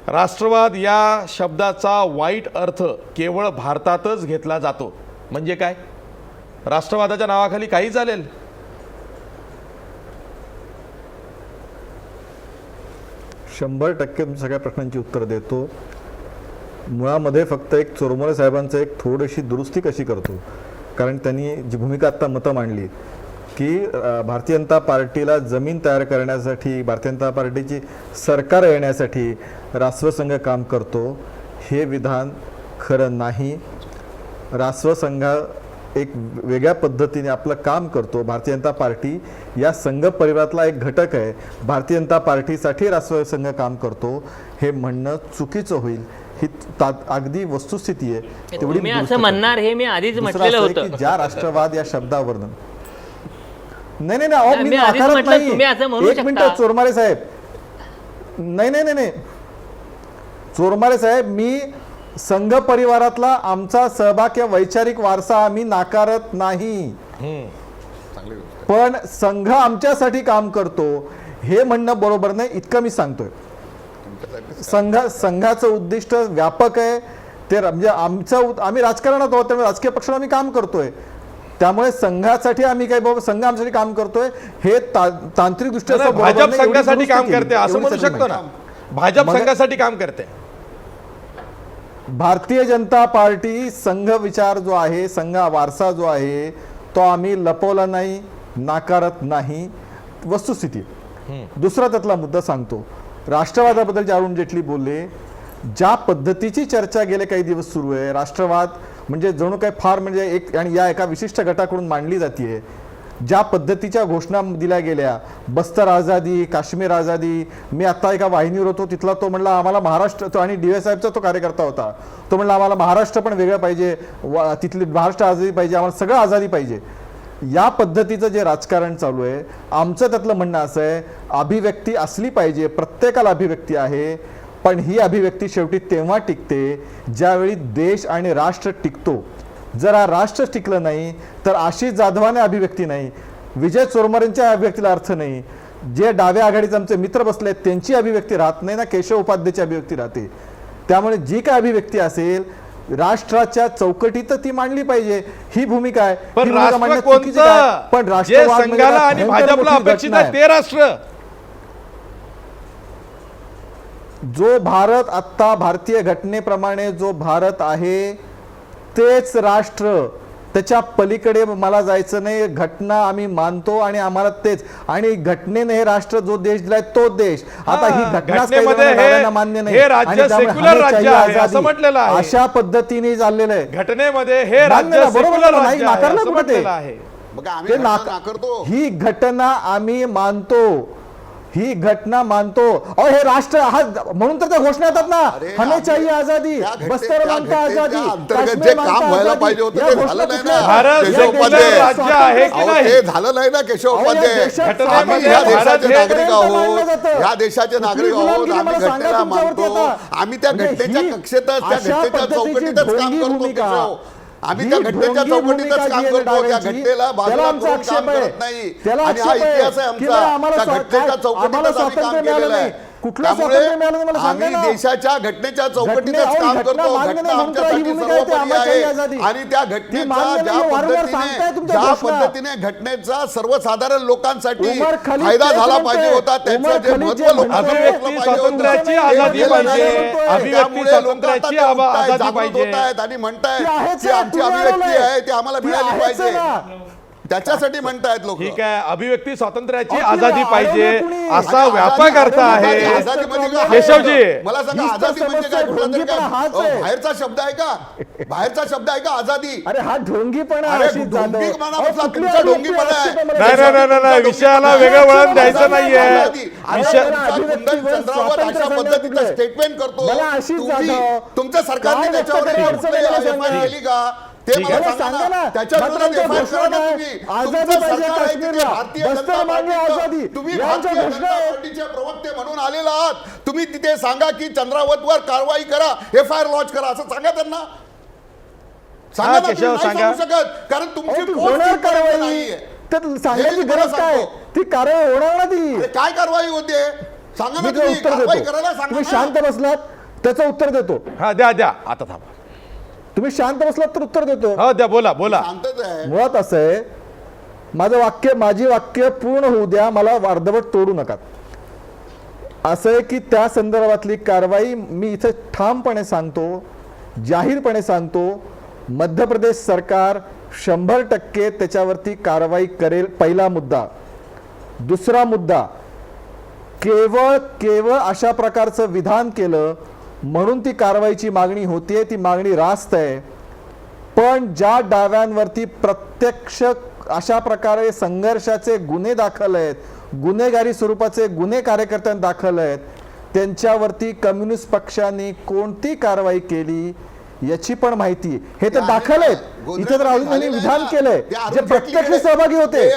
Speaker 2: राष्ट्रवाद या शब्दाचा वाईट अर्थ केवळ भारतातच घेतला जातो. म्हणजे काय? राष्ट्रवादाच्या नावाखाली काही चालेल?
Speaker 6: शंभर टक्के सगळ्या प्रश्नांची उत्तर देतो. मुळामध्ये फक्त एक चोरमोले साहेबांचं एक थोडीशी दुरुस्ती कशी करतो, कारण त्यांनी जी भूमिका आत्ता मतं मांडली की भारतीय जनता पार्टीला जमीन तयार करण्यासाठी, भारतीय जनता पार्टीची सरकार येण्यासाठी राष्ट्रसंघ काम करतो, हे विधान खरं नाही. राष्ट्रसंघ एक वेगळ्या पद्धतीने आपलं काम करतो. भारतीय जनता पार्टी या संघ परिवारातला एक घटक आहे. भारतीय जनता पार्टीसाठी राष्ट्रसंघ काम करतो हे म्हणणं चुकीचं होईल. ही अगदी वस्तुस्थिती आहे.
Speaker 7: तुम्ही असं म्हणणार हे मी आधीच म्हटलेलं होतं
Speaker 6: की ज्या राष्ट्रवाद या शब्दावरून नाही, एक मिनिट चोरमारे साहेब, नाही, चोरमारे साहेब, मी संघ परिवारातला आमचा सहभाग किंवा वैचारिक वारसा आम्ही नाकारत नाही, पण संघ आमच्यासाठी काम करतो हे म्हणणं बरोबर नाही इतकं मी सांगतोय. संघाचं उद्दिष्ट व्यापक आहे. ते म्हणजे आम्ही राजकारणात आहोत, त्यामुळे राजकीय पक्षाला आम्ही काम करतोय, त्यामुळे संघासाठी आम्ही काय बाबा संघ आमच्यासाठी काम करतोय हे तांत्रिक दृष्ट्या
Speaker 2: भाजप संघासाठी काम करते असं म्हणू शकतो ना. भाजप संघासाठी काम करते.
Speaker 6: भारतीय जनता पार्टी संघ विचार जो आहे, संघ वारसा जो आहे तो आम्ही लपवला नाही, नाकारत नाही, वस्तुस्थिती. दुसरा त्यातला मुद्दा सांगतो. राष्ट्रवादाबद्दल जे अरुण जेटली बोलले, ज्या पद्धतीची चर्चा गेले काही दिवस सुरू आहे, राष्ट्रवाद म्हणजे जणू काय फार म्हणजे एक आणि या एका विशिष्ट गटाकडून मांडली जाते. ज्या पद्धतीच्या घोषणा दिल्या गेल्या, बस्तर आझादी, काश्मीर आझादी. मी आत्ता एका वाहिनीवर होतो, तिथला तो म्हणला आम्हाला महाराष्ट्र, तो आणि DY साहेबचा तो कार्यकर्ता होता, तो म्हणला आम्हाला महाराष्ट्र पण वेगळं पाहिजे, तिथली महाराष्ट्र आझादी पाहिजे, आम्हाला सगळं आझादी पाहिजे. या पद्धतीचं जे राजकारण चालू आहे, आमचं त्यातलं म्हणणं असं आहे, अभिव्यक्ती असली पाहिजे, प्रत्येकाला अभिव्यक्ती आहे, पण ही अभिव्यक्ती शेवटी तेव्हा टिकते ज्यावेळी देश आणि राष्ट्र टिकतो. जर हा राष्ट्र टिकलं नाही तर आशिष जाधवाने अभिव्यक्ती नाही, विजय चोरमरेंच्या अभिव्यक्तीला अर्थ नाही, जे डाव्या आघाडीचे आमचे मित्र बसले त्यांची अभिव्यक्ती राहत नाही ना, केशव उपाध्यायची अभिव्यक्ती राहते. त्यामुळे जी काय अभिव्यक्ती असेल राष्ट्राच्या चौकटीत ती मांडली पाहिजे, ही भूमिका आहे.
Speaker 2: पण
Speaker 6: ही भूमिका
Speaker 2: राष्ट्र
Speaker 6: मांडण्यात चुकीची काय?
Speaker 2: कोणतं
Speaker 6: पण
Speaker 2: जे
Speaker 6: राष्ट्रवाद म्हणजे
Speaker 2: संघाला आणि
Speaker 6: भयंकर
Speaker 2: भाजपला
Speaker 6: मोठी
Speaker 2: अपेक्षित
Speaker 6: घटना
Speaker 2: आहे ते राष्ट्र.
Speaker 6: जो भारत आत्ता भारतीय घटनेप्रमाणे जो भारत आहे तेच राष्ट्र, त्याच्या पलीकडे मला जायचं नाही. घटना आम्ही मानतो आणि आम्हाला तेच, आणि घटनेने हे राष्ट्र जो देश दिलाय तो देश. आता ही घटनाच काही
Speaker 2: घटनेमध्ये
Speaker 6: जणांना मान्य नाही
Speaker 2: हे राज्य
Speaker 6: आणि त्यामुळे
Speaker 2: सेक्युलर
Speaker 6: हमें
Speaker 2: राज्य
Speaker 6: चाहिए
Speaker 2: आहे असं
Speaker 6: आजादी.
Speaker 2: म्हटलेलं आहे.
Speaker 6: अशा पद्धतीने चाललेलं आहे.
Speaker 2: घटनेमध्ये हे
Speaker 6: मान्य
Speaker 2: राज्य
Speaker 6: ना, बरोबर
Speaker 2: सेक्युलर
Speaker 6: ना, नाही
Speaker 2: राज्य आहे
Speaker 6: नाकारलं
Speaker 2: असं
Speaker 6: कुठे ते?
Speaker 2: म्हटलेलं आहे.
Speaker 3: मग आम्ही
Speaker 6: ते
Speaker 3: घटना नाकारतो.
Speaker 6: ही घटना आम्ही मानतो, ही घटना मानतो. अहो हे राष्ट्र हा, म्हणून तर त्या घोषणा येतात ना,
Speaker 3: अरे,
Speaker 6: हमें चाहिए आजादी,
Speaker 3: त्या घटने-
Speaker 6: बस्तर
Speaker 3: त्या
Speaker 6: मांगता आजादी,
Speaker 3: घटनेच्या अंतर्गत
Speaker 6: काश्मीर
Speaker 3: जे
Speaker 6: मांगता
Speaker 3: काम व्हायला
Speaker 6: आजादी.
Speaker 3: पाहिजे होतं
Speaker 6: या
Speaker 3: ते
Speaker 6: घोषणा
Speaker 3: झालं नाही
Speaker 6: कुठल्या?
Speaker 3: ना.
Speaker 2: भारत
Speaker 3: केशव
Speaker 2: सेक्युलर
Speaker 3: उपाध्याय.
Speaker 2: राज्य आहे की
Speaker 3: अहो,
Speaker 2: नाही?
Speaker 3: ते झालं नाही ना केशव
Speaker 6: अहो, या
Speaker 3: उपाध्याय.
Speaker 6: देशात
Speaker 2: घटनेमध्ये
Speaker 3: आम्ही या
Speaker 2: भारत
Speaker 3: देशाचे
Speaker 2: हे
Speaker 3: नागरिक
Speaker 6: पर्यंत मानलं
Speaker 3: आहोत,
Speaker 6: जातं.
Speaker 3: या देशाचे नागरिक
Speaker 6: कुठली
Speaker 3: आहोत,
Speaker 6: गुलामगिरी
Speaker 3: आम्ही
Speaker 6: मला सांगा
Speaker 3: घटनेला
Speaker 6: तुमच्यावरती
Speaker 3: मानतो,
Speaker 6: आता.
Speaker 3: आम्ही त्या
Speaker 6: म्हणजे
Speaker 3: घटनेच्या
Speaker 6: ही
Speaker 3: कक्षेतच त्या
Speaker 6: अशा
Speaker 3: घटनेच्या
Speaker 6: पद्धतीची
Speaker 3: चौकटीतच काम
Speaker 6: ढोंगी
Speaker 3: करतो
Speaker 6: भूमिका.
Speaker 3: केशव. आम्ही
Speaker 6: ही
Speaker 3: त्या घटनेच्या
Speaker 6: ढोंगी
Speaker 3: चौकटीतच
Speaker 6: भूमिका
Speaker 3: काम
Speaker 6: जी आहे
Speaker 3: करतो, त्या
Speaker 6: डाव्यांची,
Speaker 3: घटनेला
Speaker 6: त्याला
Speaker 3: बाजूला
Speaker 6: आमचा
Speaker 3: करून
Speaker 6: आक्षेप
Speaker 3: काम
Speaker 6: आहे.
Speaker 3: करत नाही.
Speaker 6: त्याला
Speaker 3: आणि हा
Speaker 6: आक्षेप आहे
Speaker 3: इतिहास आहे
Speaker 6: की नाही
Speaker 3: आमचा.
Speaker 6: आम्हाला
Speaker 3: त्या घटनेच्या
Speaker 6: आम्हाला
Speaker 3: चौकटीतच आम्ही
Speaker 6: स्वातंत्र्य
Speaker 3: काम
Speaker 6: मिळालं
Speaker 3: केलेलं
Speaker 6: नाही.
Speaker 3: आहे.
Speaker 6: कुठलं
Speaker 3: त्यामुळे
Speaker 6: स्वातंत्र्य मिळालं मला सांगा
Speaker 3: आम्ही
Speaker 6: ना.
Speaker 3: देशाच्या घटनेच्या चौकटीतच
Speaker 6: अहो,
Speaker 3: काम
Speaker 6: घटना
Speaker 3: करतो.
Speaker 6: मान्य
Speaker 3: घटना
Speaker 6: नाही म्हणतो, ही
Speaker 3: आमच्यासाठी
Speaker 6: भूमिका आहे, ते
Speaker 3: सर्वोपरी
Speaker 6: आम्हाला चाहिए
Speaker 3: आहे.
Speaker 6: आजादी.
Speaker 3: आणि त्या
Speaker 6: ती
Speaker 3: घटनेचा
Speaker 6: मान्य
Speaker 3: ज्या
Speaker 6: नाही, वारंवार सांगताय
Speaker 3: पद्धतीने
Speaker 6: तुमच्या
Speaker 3: ज्या
Speaker 6: घोषणा.
Speaker 3: पद्धतीने घटनेचा सर्वसाधारण लोकांसाठी
Speaker 6: उमर खलीद
Speaker 3: फायदा
Speaker 6: तेच
Speaker 3: झाला
Speaker 6: म्हणतोय.
Speaker 3: पाहिजे होता, त्याचं
Speaker 6: उमर
Speaker 3: जे
Speaker 6: खलीद
Speaker 3: महत्व
Speaker 6: जे
Speaker 3: लोकांना
Speaker 6: म्हणतोय,
Speaker 3: ओळखलं
Speaker 2: अभिव्यक्ती
Speaker 3: पाहिजे होतं.
Speaker 2: स्वातंत्र्याची
Speaker 3: ते
Speaker 2: आजादी
Speaker 3: केलं
Speaker 2: पाहिजे.
Speaker 3: नाही म्हणतोय.
Speaker 2: अभिव्यक्ती
Speaker 3: त्यामुळे लोक आता
Speaker 2: स्वातंत्र्याची
Speaker 3: ते उठतायत,
Speaker 2: आजादी
Speaker 3: जागृत
Speaker 2: पाहिजे.
Speaker 3: होतायत आणि म्हणतायत
Speaker 6: ती आहेच
Speaker 3: की
Speaker 6: ना,
Speaker 3: आमची
Speaker 6: तुम्ही
Speaker 3: अभिव्यक्ती
Speaker 6: मिळालं
Speaker 3: आहे ती आम्हाला
Speaker 6: ती
Speaker 3: मिळाली
Speaker 6: आहेच
Speaker 3: पाहिजे.
Speaker 6: ना.
Speaker 3: त्याच्यासाठी म्हणतायत लोक.
Speaker 2: ठीक आहे, अभिव्यक्ती स्वातंत्र्याची
Speaker 6: अहो, तुम्ही
Speaker 2: आजादी पाहिजे
Speaker 6: अडवलं कुणी?
Speaker 2: असा
Speaker 3: आणि
Speaker 2: व्यापक
Speaker 3: आजादी-
Speaker 2: अर्थ आहे.
Speaker 3: आजादी म्हणजे काय?
Speaker 2: केशवजी,
Speaker 3: मला सांगा,
Speaker 6: नुसतं
Speaker 3: आजादी म्हणजे काय?
Speaker 6: समस्या
Speaker 3: कुठला तरी काय?
Speaker 6: ढोंगीपणा हाच
Speaker 3: अहो,
Speaker 6: आहे.
Speaker 3: बाहेरचा शब्द आहे का? बाहेरचा शब्द आहे का आजादी?
Speaker 6: अरे हा ढोंगीपणा
Speaker 3: अरे,
Speaker 6: आशिष जाधव.
Speaker 3: ढोंगीपणा
Speaker 6: अहो,
Speaker 3: म्हटला,
Speaker 6: कुठली
Speaker 3: तुमचा
Speaker 6: अभिव्यक्ती
Speaker 3: ढोंगीपणा आहे.
Speaker 6: आक्षेप मला
Speaker 2: नाही,
Speaker 6: द्यायचा?
Speaker 2: नाही, नाही, नाही, विषयाला वेगळं वळण द्यायचं नाहीये.
Speaker 3: विषय
Speaker 6: अभिव्यक्तीवर
Speaker 3: चंद्रावर अशा
Speaker 6: स्वातंत्र्य
Speaker 3: पद्धतीचं
Speaker 6: सांगण्यात
Speaker 3: स्टेटमेंट करतो.
Speaker 6: मला आशिष
Speaker 3: तुम्ही-
Speaker 6: जाधव,
Speaker 3: तुमच्या सरकारने
Speaker 6: काय
Speaker 3: त्याच्यावर
Speaker 6: व्यक्त करायचं
Speaker 3: कुठलीही
Speaker 6: मला
Speaker 3: FIR
Speaker 6: सांगा.
Speaker 3: केली का? ते
Speaker 2: ठीक
Speaker 3: मला
Speaker 2: आहे.
Speaker 3: सांगा ना.
Speaker 6: ना.
Speaker 3: त्याच्या विरोधात
Speaker 6: मात्र
Speaker 3: FIR
Speaker 6: घोषणा
Speaker 3: करा ना
Speaker 6: काय?
Speaker 3: तुम्ही.
Speaker 6: आजादी
Speaker 3: तुमचं
Speaker 6: पाहिजे
Speaker 3: सरकार आहे की ते
Speaker 6: काश्मीरला.
Speaker 3: भारतीय
Speaker 6: बस्तर
Speaker 3: जनता
Speaker 6: मागे
Speaker 3: पार्टीचं-
Speaker 6: आजादी.
Speaker 3: तुम्ही
Speaker 6: यांच्या
Speaker 3: भारतीय
Speaker 6: घोषणा
Speaker 3: जनता
Speaker 6: आहे.
Speaker 3: पार्टीचे प्रवक्ते म्हणून आलेला आहात. तुम्ही तिथे सांगा की चंद्रावतवर कारवाई करा, FIR लॉन्च करा, असं सांगा त्यांना. सांगा
Speaker 2: हा,
Speaker 3: ना, तुम्ही
Speaker 2: केशव,
Speaker 3: नाही
Speaker 2: सांगा.
Speaker 3: सांगू शकत कारण तुमची
Speaker 6: अहो, ती
Speaker 3: पोस्ट
Speaker 6: होणार
Speaker 3: तिथपर्यंत
Speaker 6: कारवाई.
Speaker 3: नाहीये.
Speaker 6: तर सांगायची
Speaker 3: हे मी
Speaker 6: गरज
Speaker 3: तुम्हाला
Speaker 6: काय?
Speaker 3: सांगतो.
Speaker 6: ती कारवाई होणार ना ती.
Speaker 3: अरे, काय कारवाई होते सांगा ना
Speaker 6: मी
Speaker 3: तुम्ही.
Speaker 6: उत्तर
Speaker 3: कारवाई
Speaker 6: देतो.
Speaker 3: करायला सांगा
Speaker 6: तुम्ही
Speaker 3: ना.
Speaker 6: शांत बसलात त्याचं उत्तर देतो.
Speaker 2: हा, द्या द्या, आता थांबा.
Speaker 6: तुम्ही शांत बसलात तर उत्तर देतो.
Speaker 2: हो, द्या, बोला बोला.
Speaker 3: शांतच आहे.
Speaker 6: मुळात असं आहे, माझी वाक्य पूर्ण होऊ द्या, मला अर्धवट तोडू नका. असं आहे की त्या संदर्भातली कारवाई मी इथे ठामपणे सांगतो, जाहीरपणे सांगतो, मध्य प्रदेश सरकार 100% त्याच्यावरती कारवाई करेल. पहिला मुद्दा. दुसरा मुद्दा, केवळ अशा प्रकारचं विधान केलं म्हणून ती कारवाईची मागणी होतीये, ती मागणी रास्त आहे. पण ज्या डाव्यांवरती प्रत्यक्ष अशा प्रकारे संघर्षाचे गुन्हे दाखल आहेत, गुन्हेगारी स्वरूपाचे गुन्हे कार्यकर्त्यांनी दाखल आहेत, त्यांच्यावरती कम्युनिस्ट पक्षाने कोणती कारवाई केली याची पण माहिती हे तर दाखल आहेत. इथे तर अजून त्यांनी विधान केलंय जे प्रत्यक्ष सहभागी होते.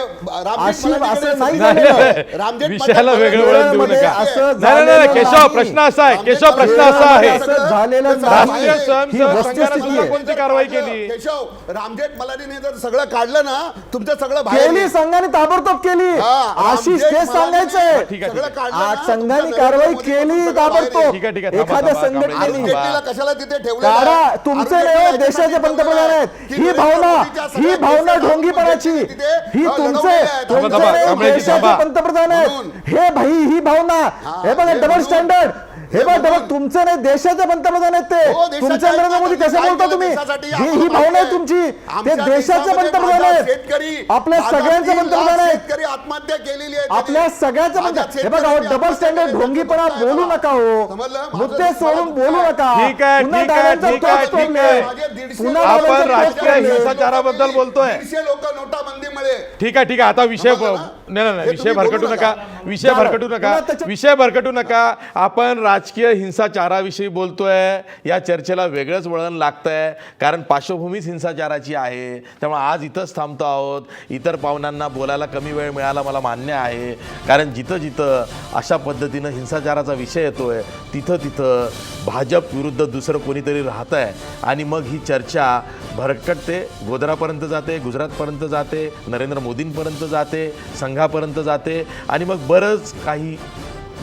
Speaker 6: अशी असं नाही झालेलं.
Speaker 2: विषयाला वेगळं वळण देऊ नका.
Speaker 6: असं
Speaker 2: नाही, नाही,
Speaker 6: झालेलं
Speaker 2: नाही, केशव,
Speaker 6: नाही.
Speaker 2: प्रश्न असा आहे, केशव, प्रश्न असा आहे.
Speaker 6: असं झालेलं नाही.
Speaker 2: राष्ट्रीय
Speaker 6: ही
Speaker 2: स्वयंसेवक
Speaker 6: वस्तुस्थिती
Speaker 2: संघाने
Speaker 6: आहे.
Speaker 2: कोणती कारवाई केली?
Speaker 3: केशव, रामजेठ मलानीने जर सगळं काढलं ना, तुमचं सगळं बाहेर
Speaker 6: केली,
Speaker 3: येईल.
Speaker 6: संघाने ताबडतोब केली.
Speaker 3: हा,
Speaker 6: आशिष
Speaker 3: रामजेठ
Speaker 6: तेच सांगायचंय.
Speaker 3: मलानीने
Speaker 2: ठीक आहे,
Speaker 3: सगळं काढलं ना,
Speaker 6: आज संघाने
Speaker 3: तुमचं
Speaker 6: कारवाई
Speaker 3: नरेंद्र मोदी
Speaker 6: केली
Speaker 3: सगळं बाहेर येईल.
Speaker 6: ताबडतोब.
Speaker 2: ठीक आहे, ठीक आहे, थांबा,
Speaker 6: एखाद्या
Speaker 2: थांबा,
Speaker 6: संघटनेने
Speaker 3: अरुण जेटलीला कशाला तिथे ठेवलं
Speaker 6: काढा.
Speaker 3: आहे?
Speaker 6: तुमचे
Speaker 3: अरुण
Speaker 6: नाही,
Speaker 3: जेटलीला
Speaker 6: देशाचे
Speaker 3: याच्यासाठी
Speaker 6: पंतप्रधान
Speaker 3: ठेवलं
Speaker 6: आहेत.
Speaker 3: आहे की
Speaker 6: ही
Speaker 3: नरेंद्र
Speaker 6: भावना
Speaker 3: मोदीच्या सगळ्या
Speaker 6: भावना
Speaker 3: देशात
Speaker 6: ढोंगीपणाची,
Speaker 3: तिथे
Speaker 6: ही
Speaker 3: लढवले
Speaker 6: तुमचे
Speaker 3: आहेत.
Speaker 2: थांबा,
Speaker 6: तुमचे
Speaker 2: थांबा,
Speaker 6: नाही,
Speaker 2: कांबळेजी,
Speaker 6: देशाचे
Speaker 2: थांबा.
Speaker 6: पंतप्रधान आहेत.
Speaker 3: म्हणून.
Speaker 6: हे भाई ही भावना, हे बघा
Speaker 3: हे
Speaker 6: डबल
Speaker 3: म्हणून.
Speaker 6: स्टँडर्ड. हे बघा
Speaker 3: म्हणून.
Speaker 6: डबल, तुमचे नाही, देशाचे पंतप्रधान आहेत ते.
Speaker 3: हो, देशाचे
Speaker 6: तुमचे
Speaker 3: आहेत
Speaker 6: नरेंद्र
Speaker 3: ना,
Speaker 6: मोदी
Speaker 3: त्यांनी
Speaker 6: कसे
Speaker 3: काय
Speaker 6: बोलता
Speaker 3: केलं
Speaker 6: तुम्ही?
Speaker 3: देशासाठी
Speaker 6: ही
Speaker 3: आम्हाला
Speaker 6: भावना आहे
Speaker 3: माहिती
Speaker 6: तुमची.
Speaker 3: आहे.
Speaker 6: ते
Speaker 3: आमच्या
Speaker 6: देशाचे
Speaker 3: देशामध्ये
Speaker 6: पंतप्रधान
Speaker 3: माझा
Speaker 6: आहेत.
Speaker 3: शेतकरी,
Speaker 6: आपल्या
Speaker 3: माझा
Speaker 6: सगळ्यांचे
Speaker 3: 3 लाख
Speaker 6: पंतप्रधान आहेत.
Speaker 3: शेतकरी आत्महत्या केलेली आहे
Speaker 6: आपल्या
Speaker 3: त्यांनी.
Speaker 6: सगळ्याचं
Speaker 3: माझ्या
Speaker 6: म्हणजे हे बघा
Speaker 3: शेतकऱ्यांनी
Speaker 6: डबल
Speaker 3: आत्महत्या
Speaker 6: स्टँडर्ड
Speaker 3: केली,
Speaker 6: ढोंगीपणा
Speaker 3: त्याचं
Speaker 6: बोलू
Speaker 3: काय
Speaker 6: नका हो.
Speaker 3: समजलं? माझं
Speaker 6: मुद्दे
Speaker 3: तुम्हाला
Speaker 6: सोडून
Speaker 3: दुःख
Speaker 6: बोलू
Speaker 3: आहे.
Speaker 6: नका.
Speaker 2: ठीक आहे,
Speaker 6: पुन्हा
Speaker 2: ठीक आहे,
Speaker 6: डाव्यांचा
Speaker 2: ठीक आहे,
Speaker 6: तोच
Speaker 2: ठीक
Speaker 6: तोडले.
Speaker 2: आहे.
Speaker 3: माझे 150
Speaker 6: पुन्हा
Speaker 3: लोक
Speaker 6: डाव्यांचा
Speaker 2: आपण
Speaker 6: तोच
Speaker 2: राष्ट्रीय
Speaker 6: तोडले.
Speaker 2: हिंसाचाराबद्दल बोलतोय.
Speaker 3: 150 लोक नोटाबंदीमुळे
Speaker 2: ठीक आहे, ठीक आहे, आता विषय
Speaker 3: समजलं ना?
Speaker 2: नाही
Speaker 3: हे
Speaker 2: विषय
Speaker 3: तुम्ही बोलू
Speaker 2: भरकटू नका विषय
Speaker 6: चालेल.
Speaker 2: भरकटू नका
Speaker 6: मला त्याच्या-
Speaker 2: विषय भरकटू नका. आपण राजकीय हिंसाचाराविषयी बोलतोय. या चर्चेला वेगळंच वळण लागतंय कारण पार्श्वभूमीच हिंसाचाराची आहे. त्यामुळे आज इथंच थांबतो आहोत. इतर पाहुण्यांना बोलायला कमी वेळ मिळाला मला मान्य आहे कारण जिथं जिथं अशा पद्धतीनं हिंसाचाराचा विषय येतोय तिथं भाजप विरुद्ध दुसरं कोणीतरी राहत आहे आणि मग ही चर्चा भरकटते, गोधरापर्यंत जाते, गुजरातपर्यंत जाते, नरेंद्र मोदींपर्यंत जाते, संघापर्यंत जाते आणि मग बरंच काही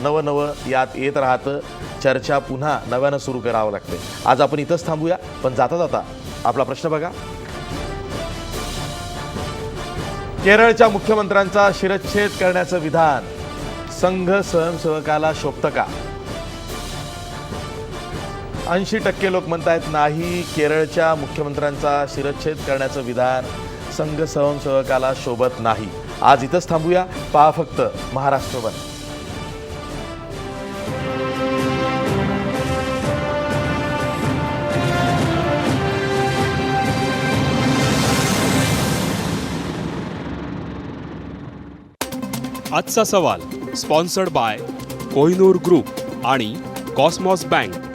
Speaker 2: नवं यात येत राहतं. चर्चा पुन्हा नव्यानं सुरू करावं लागते. आज आपण इथंच थांबूया पण जाता जाता आपला प्रश्न बघा. केरळच्या मुख्यमंत्र्यांचा शिरच्छेद करण्याचं विधान संघ स्वयंसेवकाला शोभतं का? 80% लोक म्हणतायत नाही, केरळच्या मुख्यमंत्र्यांचा शिरच्छेद करण्याचं विधान संघ स्वयंसेवकाला शोभत नाही. आज इथंच थांबूया. पहा फक्त महाराष्ट्रभर.
Speaker 1: आजचा सवाल स्पॉन्सर्ड बाय कोहिनूर ग्रुप आणि कॉस्मॉस बँक.